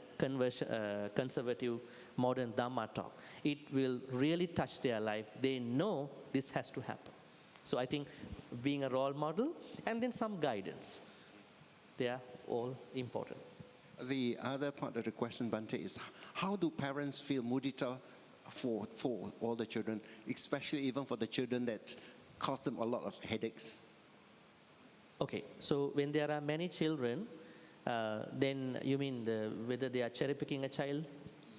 conservative modern Dhamma talk. It will really touch their life. They know this has to happen. So I think being a role model and then some guidance, they are all important. The other part of the question, Bhante, is how do parents feel mudita for all the children, especially even for the children that cause them a lot of headaches? Okay, so when there are many children, then you mean whether they are cherry picking a child?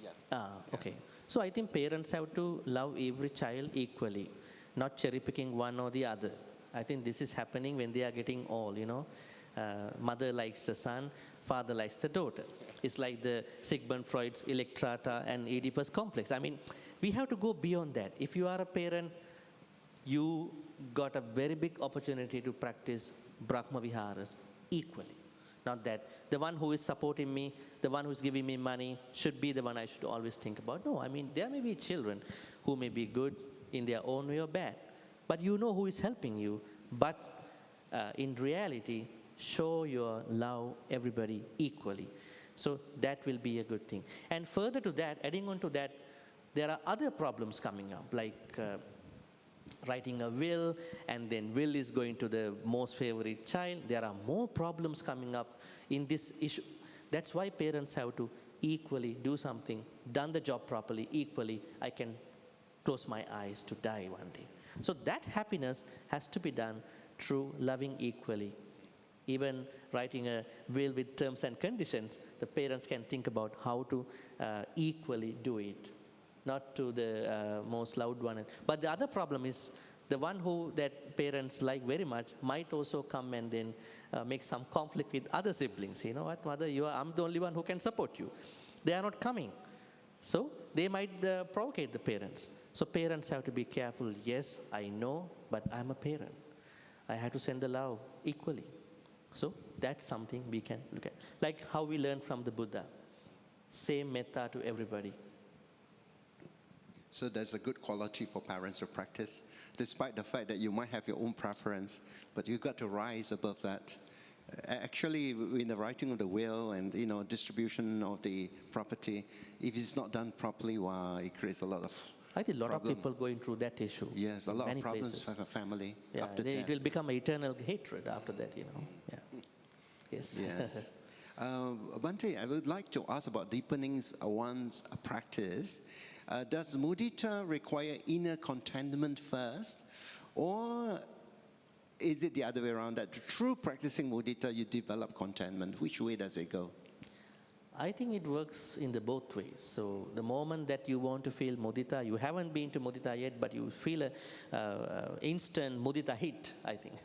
Yeah. Okay. So I think parents have to love every child equally, not cherry picking one or the other. I think this is happening when they are getting old, you know. Mother likes the son, father likes the daughter. It's like the Sigmund Freud's Electrata and Oedipus complex. I mean, we have to go beyond that. If you are a parent, you got a very big opportunity to practice Brahma Viharas equally. Not that the one who is supporting me, the one who is giving me money should be the one I should always think about. No, I mean, there may be children who may be good in their own way or bad, but you know who is helping you. But in reality, show your love everybody equally. So that will be a good thing. And further to that, adding on to that, there are other problems coming up, like writing a will, and then will is going to the most favorite child. There are more problems coming up in this issue. That's why parents have to equally do something, done the job properly, equally, I can close my eyes to die one day. So that happiness has to be done through loving equally. Even writing a will with terms and conditions, the parents can think about how to equally do it, not to the most loud one. But the other problem is the one who that parents like very much might also come and then make some conflict with other siblings. You know what, mother, I'm the only one who can support you. They are not coming. So they might provocate the parents. So parents have to be careful. Yes, I know, but I'm a parent. I have to send the love equally. So that's something we can look at. Like how we learn from the Buddha. Same metta to everybody. So that's a good quality for parents to practice, despite the fact that you might have your own preference, but you've got to rise above that. Actually, in the writing of the will and distribution of the property, if it's not done properly, wow, it creates a lot of I think a lot of people going through that issue. Yes, a lot of problems places. for a family Yeah, after death. it will become eternal hatred after that, Yeah. Yes. Yes. Bhante, I would like to ask about deepening one's practice. Does mudita require inner contentment first, or is it the other way around, that through practicing mudita you develop contentment? Which way does it go? I think it works in the both ways. So the moment that you want to feel mudita, you haven't been to mudita yet, but you feel a instant mudita hit, I think.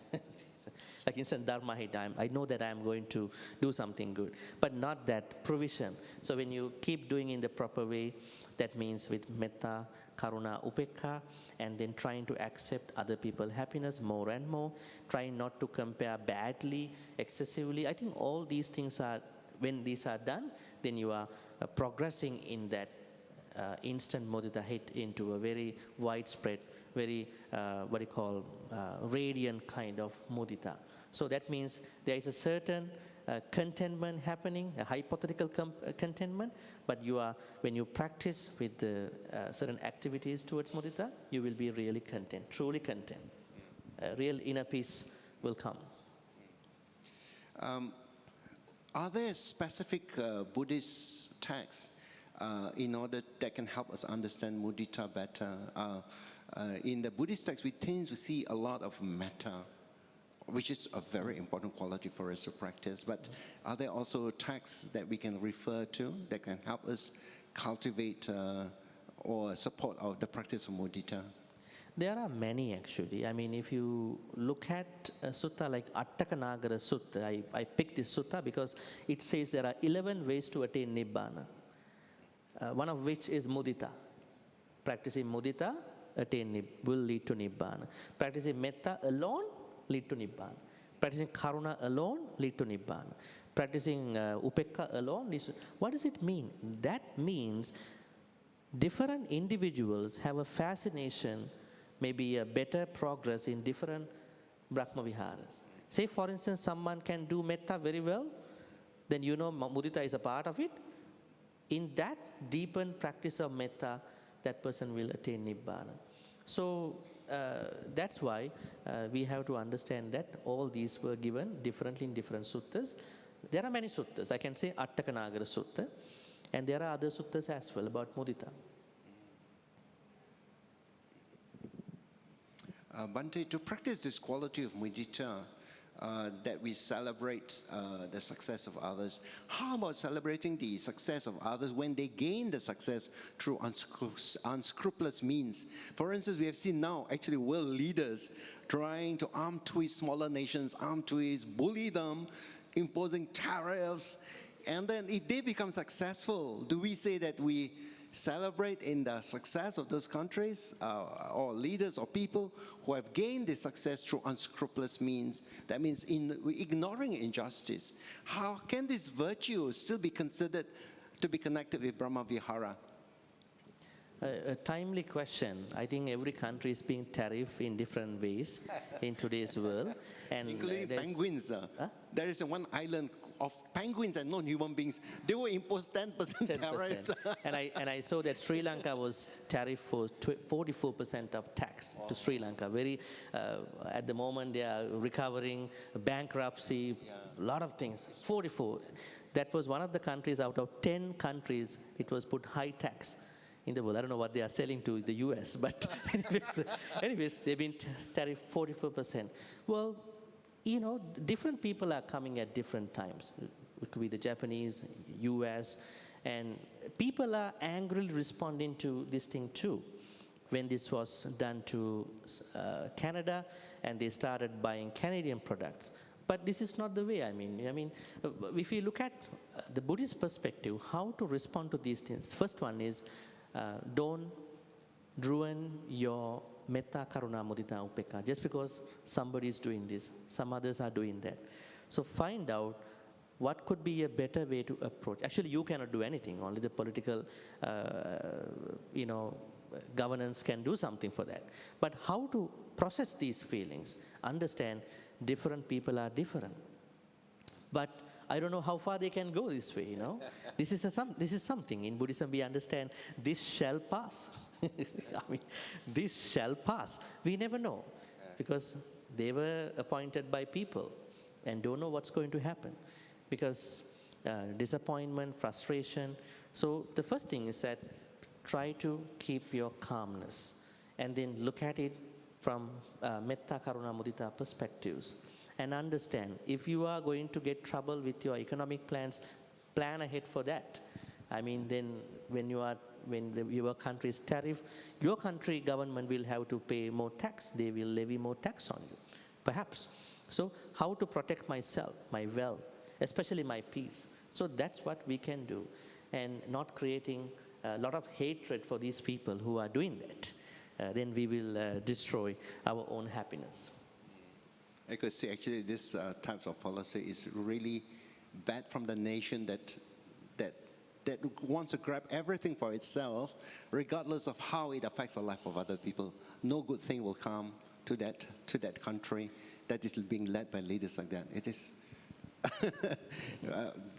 Like instant dharma hit. I know that I'm going to do something good, but not that provision. So when you keep doing in the proper way, that means with metta, karuna, upekha, and then trying to accept other people's happiness more and more, trying not to compare badly, excessively. I think all these things are, when these are done, then you are progressing in that instant mudita hit into a very widespread, very, radiant kind of mudita. So that means there is a certain contentment happening, a hypothetical contentment, but when you practice with the certain activities towards mudita, you will be really content, truly content. Real inner peace will come. Are there specific Buddhist texts in order that can help us understand mudita better? In the Buddhist texts, we tend to see a lot of metta, which is a very important quality for us to practice. But are there also texts that we can refer to that can help us cultivate or support the practice of mudita? There are many actually. I mean, if you look at a sutta like Attakanagara Sutta, I picked this sutta because it says there are 11 ways to attain Nibbana, one of which is mudita. Practicing mudita will lead to Nibbana. Practicing metta alone lead to Nibbana. Practicing karuna alone lead to Nibbana. Practicing upekha alone leads to... What does it mean? That means different individuals have a fascination, maybe a better progress in different Brahma Viharas. Say, for instance, someone can do metta very well, then mudita is a part of it. In that deepened practice of metta, that person will attain Nibbana. So that's why we have to understand that all these were given differently in different suttas. There are many suttas. I can say Attakanagara Sutta, and there are other suttas as well about mudita. Bhante, to practice this quality of mudita, that we celebrate the success of others, how about celebrating the success of others when they gain the success through unscrupulous means? For instance, we have seen now actually world leaders trying to arm twist smaller nations, bully them, imposing tariffs, and then if they become successful, do we say that we celebrate in the success of those countries or leaders or people who have gained this success through unscrupulous means? That means ignoring injustice. How can this virtue still be considered to be connected with Brahma Vihara? A timely question. I think every country is being tariffed in different ways in today's world. And including penguins. There is one island of penguins and non-human beings, they will impose 10% tariffs. 10%. and I saw that Sri Lanka was tariff for 44% of tax to Sri Lanka. Very, at the moment they are recovering, bankruptcy, a lot of things. 44. That was one of the countries out of 10 countries, it was put high tax in the world. I don't know what they are selling to the US, but anyways, they've been tariff 44%. Well, you know, different people are coming at different times. It could be the Japanese, US, and people are angrily responding to this thing too. When this was done to Canada, and they started buying Canadian products. But this is not the way. I mean, if you look at the Buddhist perspective, how to respond to these things. First one is, don't ruin your metta, karuna, mudita, upekkha. Just because somebody is doing this, some others are doing that. So find out what could be a better way to approach. Actually, you cannot do anything. Only the political, governance can do something for that. But how to process these feelings, understand different people are different. But I don't know how far they can go this way, you know. This is something. In Buddhism, we understand this shall pass. I mean, this shall pass. We never know, because they were appointed by people and don't know what's going to happen. Because disappointment, frustration. So the first thing is that try to keep your calmness and then look at it from metta, karuna, mudita perspectives, and understand if you are going to get trouble with your economic plans, plan ahead for that. I mean, then when your country's tariff, your country government will have to pay more tax. They will levy more tax on you, perhaps. So how to protect myself, my wealth, especially my peace. So that's what we can do, and not creating a lot of hatred for these people who are doing that. Then we will destroy our own happiness. I could say actually this type of policy is really bad from the nation that wants to grab everything for itself, regardless of how it affects the life of other people. No good thing will come to that country that is being led by leaders like that. It is.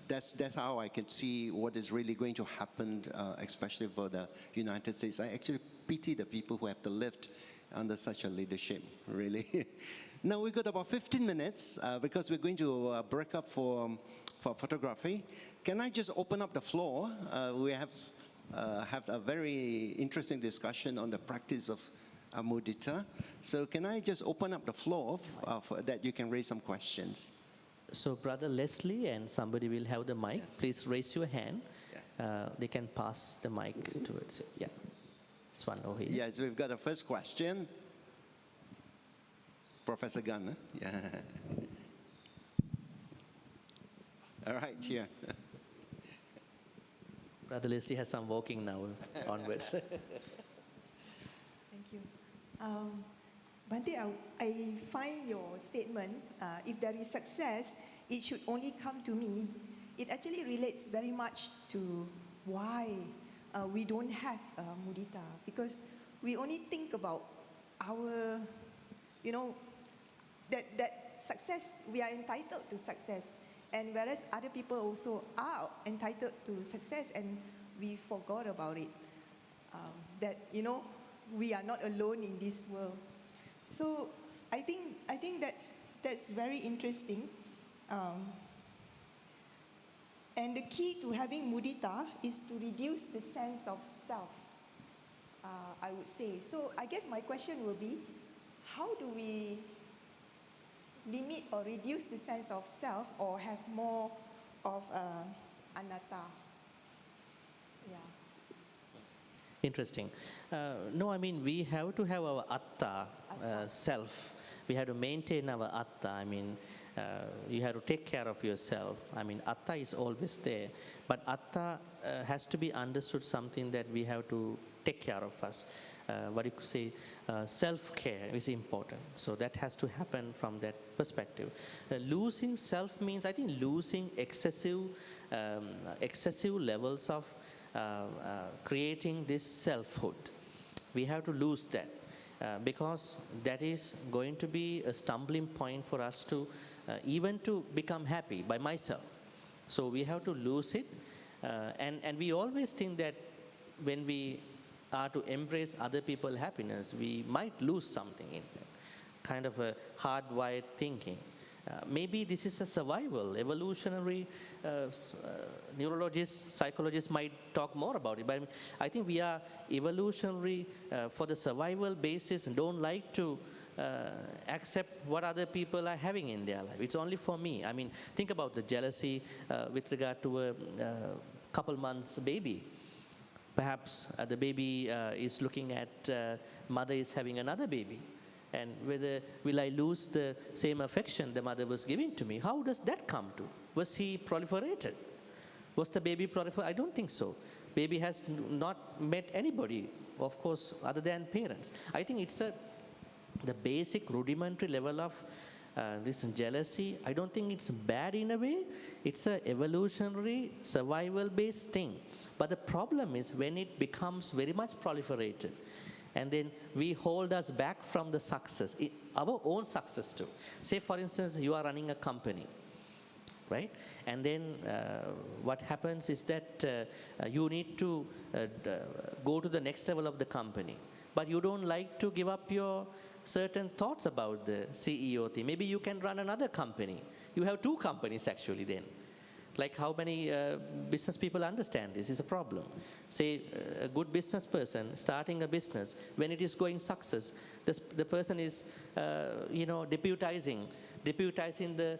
That's how I can see what is really going to happen, especially for the United States. I actually pity the people who have to live under such a leadership, really. Now we've got about 15 minutes because we're going to break up for photography. Can I just open up the floor? We have a very interesting discussion on the practice of mudita. So can I just open up the floor for that you can raise some questions? So Brother Leslie and somebody will have the mic. Yes. Please raise your hand. Yes. They can pass the mic towards you. Yeah. This one over here. Yes, we've got the first question. Professor Gunn, yeah. All right, here. Brother Leslie has some walking now onwards. Thank you. Bhante, I find your statement, if there is success, it should only come to me. It actually relates very much to why we don't have mudita, because we only think about our, that success, we are entitled to success. And whereas other people also are entitled to success, and we forgot about it. That, we are not alone in this world. So I think that's very interesting. And the key to having mudita is to reduce the sense of self, I would say. So I guess my question will be, how do we limit or reduce the sense of self, or have more of anatta? Yeah. Interesting. No, I mean, we have to have our atta, self. We have to maintain our atta. I mean, you have to take care of yourself. I mean, atta is always there. But atta has to be understood something that we have to take care of us. What you could say, self-care is important. So that has to happen from that perspective. Losing self means, I think, losing excessive levels of creating this selfhood. We have to lose that because that is going to be a stumbling point for us to even to become happy by myself. So we have to lose it. And we always think that when we are to embrace other people's happiness, we might lose something in that. Kind of a hardwired thinking. Maybe this is a survival, evolutionary. Neurologists, psychologists might talk more about it, but I think we are evolutionary for the survival basis and don't like to accept what other people are having in their life. It's only for me. I mean, think about the jealousy with regard to a couple months baby. Perhaps the baby is looking at mother is having another baby. And whether will I lose the same affection the mother was giving to me? How does that come to? Was he proliferated? Was the baby proliferated? I don't think so. Baby has not met anybody, of course, other than parents. I think it's the basic rudimentary level of this jealousy. I don't think it's bad in a way. It's an evolutionary, survival-based thing. But the problem is when it becomes very much proliferated, and then we hold us back from the success, our own success too. Say, for instance, you are running a company, right? And then what happens is that you need to go to the next level of the company, but you don't like to give up your certain thoughts about the CEO thing. Maybe you can run another company. You have two companies actually then. Like how many business people understand this is a problem. Say a good business person starting a business, when it is going success, the person is, deputizing the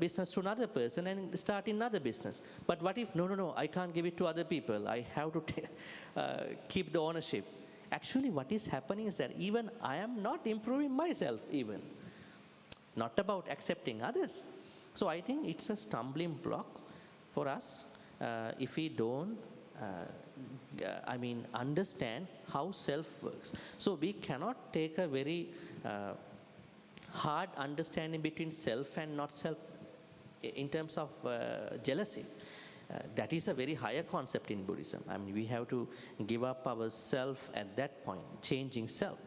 business to another person and starting another business. But what if, no, I can't give it to other people. I have to keep the ownership. Actually, what is happening is that even I am not improving myself even. Not about accepting others. So I think it's a stumbling block for us if we don't understand how self works. So we cannot take a very hard understanding between self and not self in terms of jealousy. That is a very higher concept in Buddhism. I mean, we have to give up our self at that point, changing self.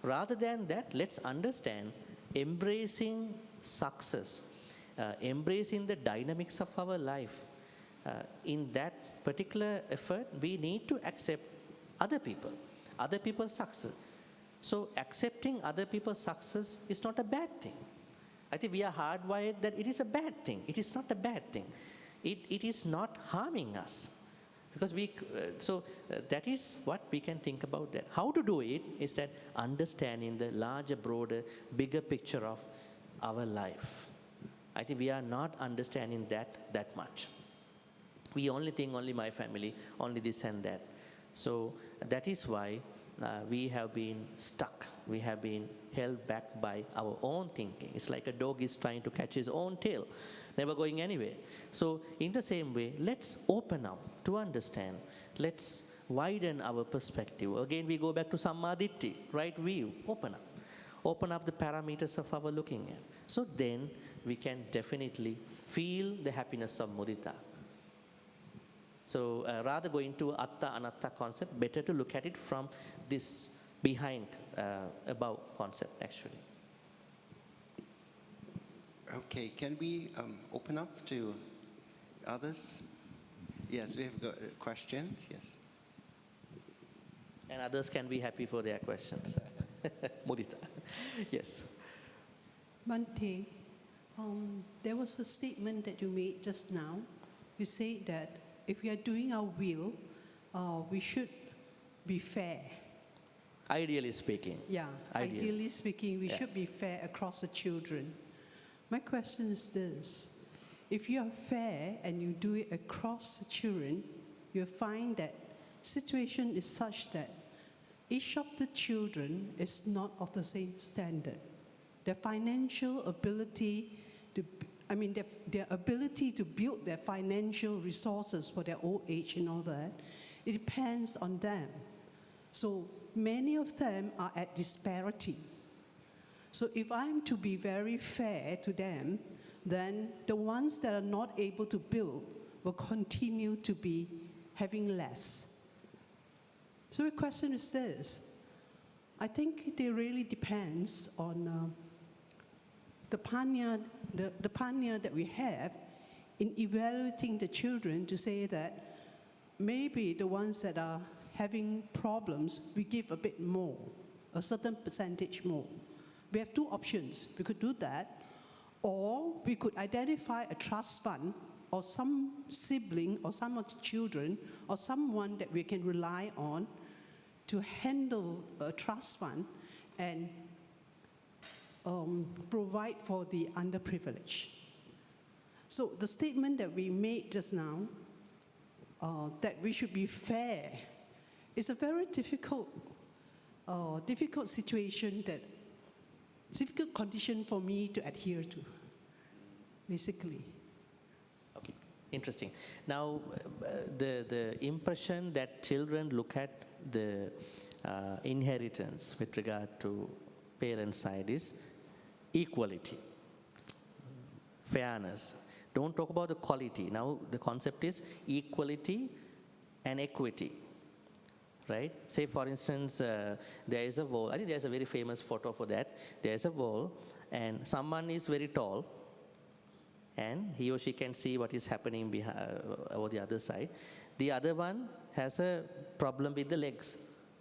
Rather than that, let's understand embracing success, embracing the dynamics of our life. In that particular effort, we need to accept other people's success. So accepting other people's success is not a bad thing. I think we are hardwired that it is a bad thing. It is not a bad thing. It is not harming us. Because that is what we can think about that. How to do it is that understanding the larger, broader, bigger picture of our life. I think we are not understanding that much. We only think only my family, only this and that. So that is why we have been stuck. We have been held back by our own thinking. It's like a dog is trying to catch his own tail, never going anywhere. So in the same way, let's open up to understand. Let's widen our perspective. Again, we go back to Sammaditthi, right view. Open up. Open up the parameters of our looking at. So then we can definitely feel the happiness of mudita. So rather going to atta anatta concept, better to look at it from this behind above concept actually. Okay, can we open up to others? Yes, we have got questions, yes. And others can be happy for their questions. Mudita, yes. Bhante, there was a statement that you made just now. You said that if we are doing our will, we should be fair. Ideally speaking. Yeah, ideally speaking, we should be fair across the children. My question is this. If you are fair and you do it across the children, you'll find that situation is such that each of the children is not of the same standard. Their financial ability their ability to build their financial resources for their old age and all that, it depends on them. So many of them are at disparity. So if I'm to be very fair to them, then the ones that are not able to build will continue to be having less. So the question is this. I think it really depends on the panya that we have in evaluating the children to say that maybe the ones that are having problems, we give a bit more, a certain percentage more. We have two options. We could do that, or we could identify a trust fund or some sibling or some of the children or someone that we can rely on to handle a trust fund and provide for the underprivileged. So the statement that we made just now, that we should be fair, is a very difficult situation, difficult condition for me to adhere to, basically. Okay, interesting. Now, the impression that children look at the inheritance with regard to parent side is equality, fairness. Don't talk about the quality. Now, the concept is equality and equity, right? Say, for instance, there is a wall. I think there's a very famous photo for that. There's a wall, and someone is very tall, and he or she can see what is happening behind, over the other side. The other one has a problem with the legs.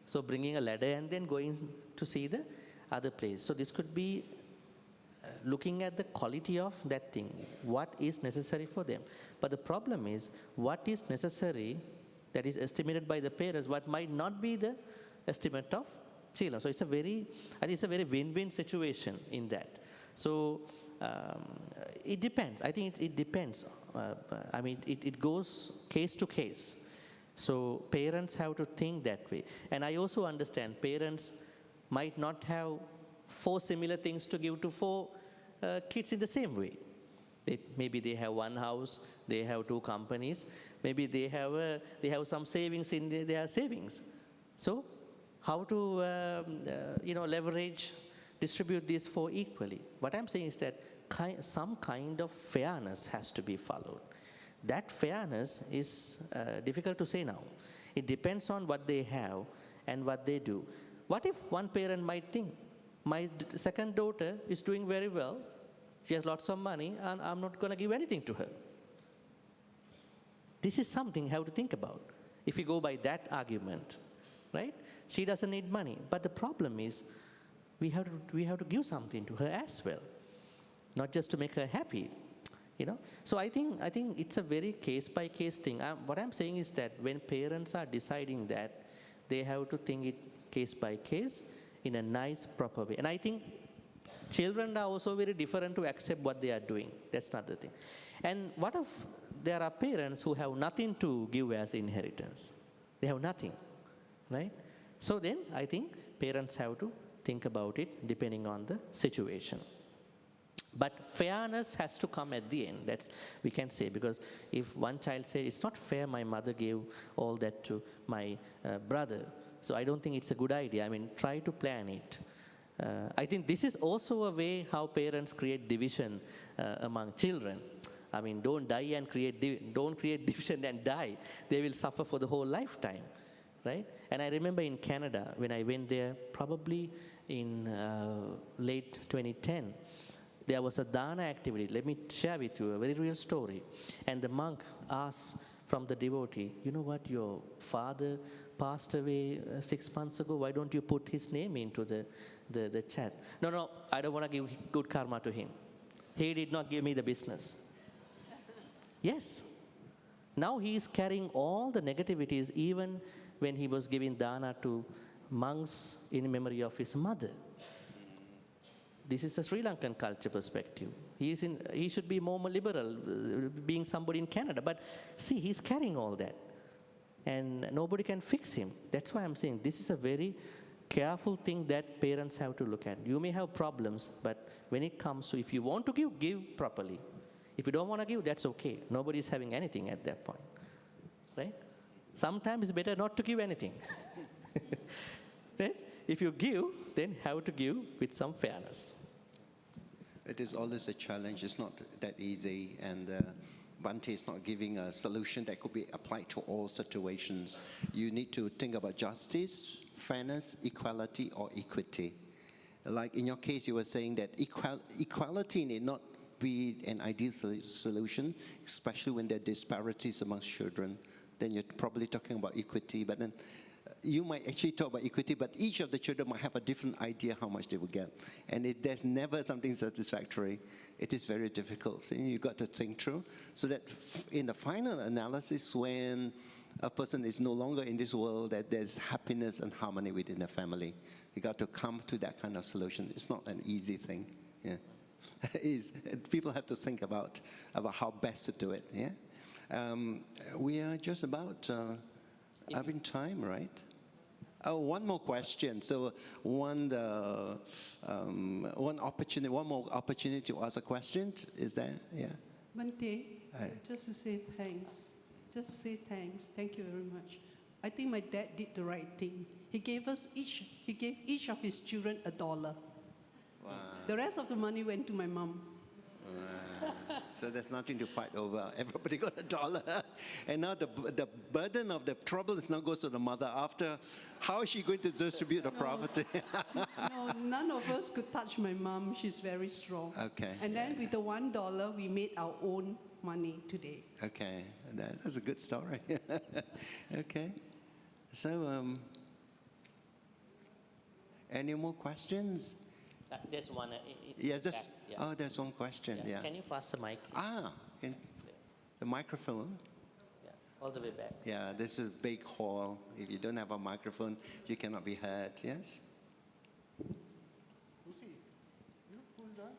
So bringing a ladder and then going to see the other place. So this could be looking at the quality of that thing, what is necessary for them. But the problem is, what is necessary that is estimated by the parents, what might not be the estimate of children. So it's a very, I think it's a very win-win situation in that. So it depends. I think it depends. I mean, it goes case to case. So parents have to think that way. And I also understand parents might not have 4 similar things to give to 4 kids in the same way. Maybe they have one house, they have 2 companies, maybe they have some savings in their savings. So how to leverage, distribute these 4 equally? What I'm saying is that some kind of fairness has to be followed. That fairness is difficult to say now. It depends on what they have and what they do. What if one parent might think, my second daughter is doing very well, she has lots of money, and I'm not going to give anything to her? This is something you have to think about, if you go by that argument, right? She doesn't need money, but the problem is, we have to give something to her as well, not just to make her happy. So I think it's a very case-by-case thing. What I'm saying is that when parents are deciding that, they have to think it case by case in a nice, proper way. And I think children are also very different to accept what they are doing. That's not the thing. And what if there are parents who have nothing to give as inheritance? They have nothing, right? So then I think parents have to think about it depending on the situation. But fairness has to come at the end, that's we can say, because if one child says, it's not fair my mother gave all that to my brother, so I don't think it's a good idea. I mean, try to plan it. I think this is also a way how parents create division among children. I mean, don't create division and die. They will suffer for the whole lifetime, right? And I remember in Canada, when I went there, probably in late 2010, there was a dana activity. Let me share with you a very real story. And the monk asked from the devotee, you know what, your father passed away 6 months ago. Why don't you put his name into the chat? No, I don't want to give good karma to him. He did not give me the business. Yes. Now he is carrying all the negativities even when he was giving dana to monks in memory of his mother. This is a Sri Lankan culture perspective. He should be more liberal, being somebody in Canada. But see, he's carrying all that. And nobody can fix him. That's why I'm saying this is a very careful thing that parents have to look at. You may have problems, but when it comes to, if you want to give properly. If you don't want to give, that's okay. Nobody's having anything at that point, right? Sometimes it's better not to give anything. Right? If you give, then have to give with some fairness. It is always a challenge. It's not that easy. And Bhante is not giving a solution that could be applied to all situations. You need to think about justice, fairness, equality, or equity. Like in your case, you were saying that equality need not be an ideal solution, especially when there are disparities amongst children. Then you're probably talking about equity, but then you might actually talk about equity, but each of the children might have a different idea how much they will get. And there's never something satisfactory. It is very difficult. So you've got to think through. So that in the final analysis, when a person is no longer in this world, that there's happiness and harmony within the family. You got to come to that kind of solution. It's not an easy thing. Yeah. People have to think about how best to do it. Yeah. We are just about having time, right? Oh, one more question. So one more opportunity to ask a question. Is there? Yeah. Bhante, Hi. just to say thanks. Just to say thanks. Thank you very much. I think my dad did the right thing. He gave each of his children $1. Wow. The rest of the money went to my mom. So there's nothing to fight over. Everybody got $1. And now the burden of the trouble is now goes to the mother after. How is she going to distribute the property? No, none of us could touch my mom. She's very strong. Okay. And then with the $1, we made our own money today. Okay, that's a good story. Okay. So, any more questions? There's one. Yes, back, oh, there's one question. Yeah. Can you pass the mic? The microphone. Yeah, all the way back. Yeah, this is a big hall. If you don't have a microphone, you cannot be heard. Yes. Who's he? You? Who's that?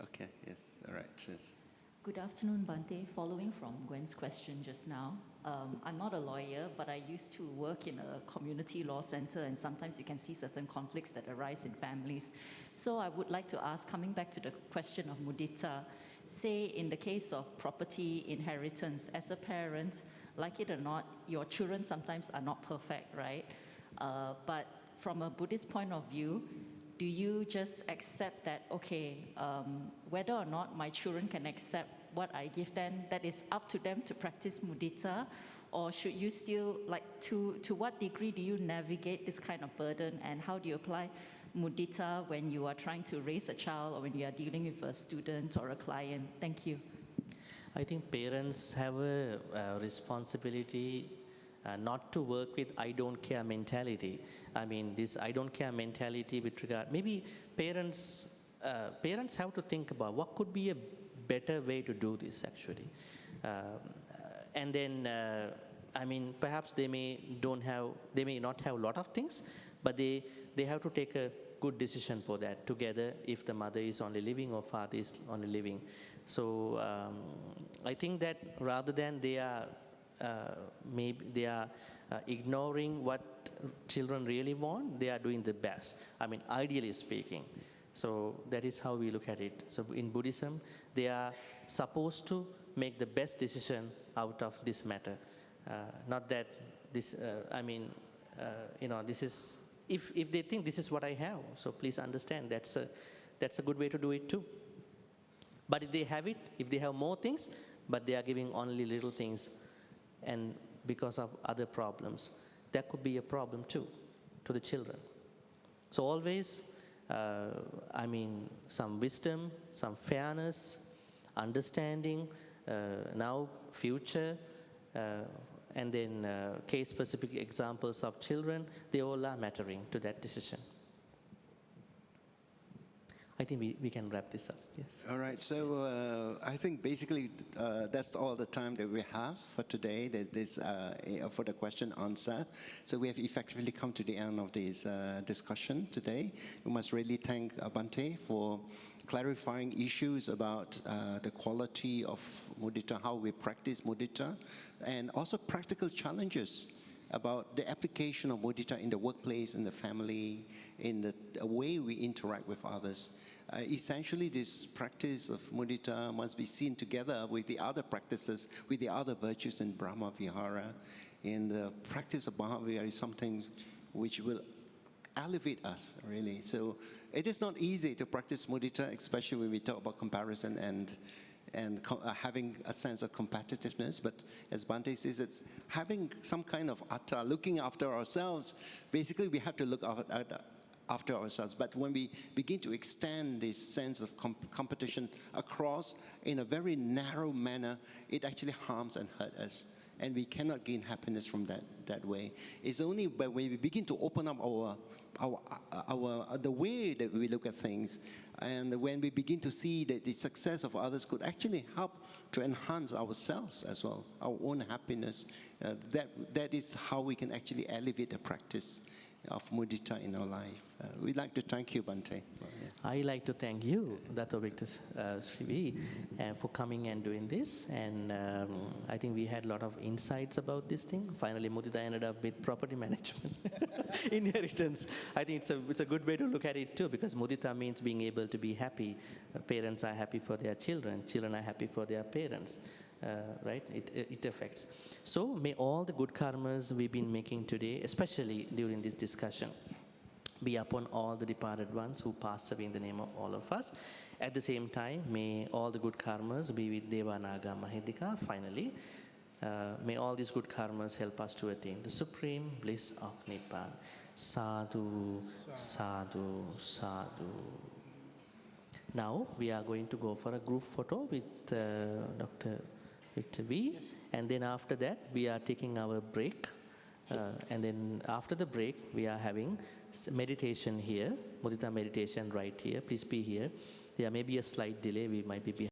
Okay. Yes. All right. Yes. Good afternoon, Bhante. Following from Gwen's question just now, I'm not a lawyer, but I used to work in a community law center, and sometimes you can see certain conflicts that arise in families. So I would like to ask, coming back to the question of mudita, say in the case of property inheritance, as a parent, like it or not, your children sometimes are not perfect, right? But from a Buddhist point of view, do you just accept that, okay, whether or not my children can accept what I give them, that is up to them to practice mudita? Or should you still, like, to what degree do you navigate this kind of burden, and how do you apply mudita when you are trying to raise a child or when you are dealing with a student or a client? Thank you. I think parents have a responsibility not to work with I don't care mentality. I mean, this I don't care mentality with regard, maybe parents have to think about what could be a better way to do this actually. And then, I mean, perhaps they may not have a lot of things, but they have to take a good decision for that together if the mother is only living or father is only living. So I think that rather than they are ignoring what children really want, they are doing the best. I mean, ideally speaking. So that is how we look at it. So in Buddhism, they are supposed to make the best decision out of this matter. Not that this, this is, if they think this is what I have, so please understand that's a good way to do it too. But if they have it, if they have more things, but they are giving only little things, and because of other problems, that could be a problem too, to the children. So always, some wisdom, some fairness, understanding, now, future, and then case-specific examples of children, they all are mattering to that decision. I think we can wrap this up, yes. All right, so I think basically that's all the time that we have for today, for the question answer. So we have effectively come to the end of this discussion today. We must really thank Bhante for clarifying issues about the quality of mudita, how we practice mudita, and also practical challenges about the application of mudita in the workplace, in the family, in the way we interact with others. Essentially, this practice of mudita must be seen together with the other practices, with the other virtues in Brahma Vihara. And the practice of Brahma Vihara is something which will elevate us, really. So it is not easy to practice mudita, especially when we talk about comparison and and having a sense of competitiveness, but as Bhante says, it's having some kind of atta, looking after ourselves. Basically, we have to look after ourselves. But when we begin to extend this sense of competition across in a very narrow manner, it actually harms and hurts us. And we cannot gain happiness from that way. It's only when we begin to open up the way that we look at things, and when we begin to see that the success of others could actually help to enhance ourselves as well, our own happiness, that is how we can actually elevate the practice of mudita in our life. We'd like to thank you, Bhante. I like to thank you, Dato Victor Srivi, for coming and doing this. And I think we had a lot of insights about this thing. Finally, Mudita ended up with property management, inheritance. I think it's a good way to look at it too, because Mudita means being able to be happy. Parents are happy for their children. Children are happy for their parents. Right? It affects. So may all the good karmas we've been making today, especially during this discussion, be upon all the departed ones who passed away in the name of all of us. At the same time, may all the good karmas be with Deva, Naga, Mahedika. Finally, may all these good karmas help us to attain the supreme bliss of Nibbana. Sadhu, sadhu, sadhu. Now we are going to go for a group photo with Dr. Victor V. Yes. And then after that, we are taking our break. And then after the break, we are having meditation here, Mudita meditation right here. Please be here. There may be a slight delay. We might be behind.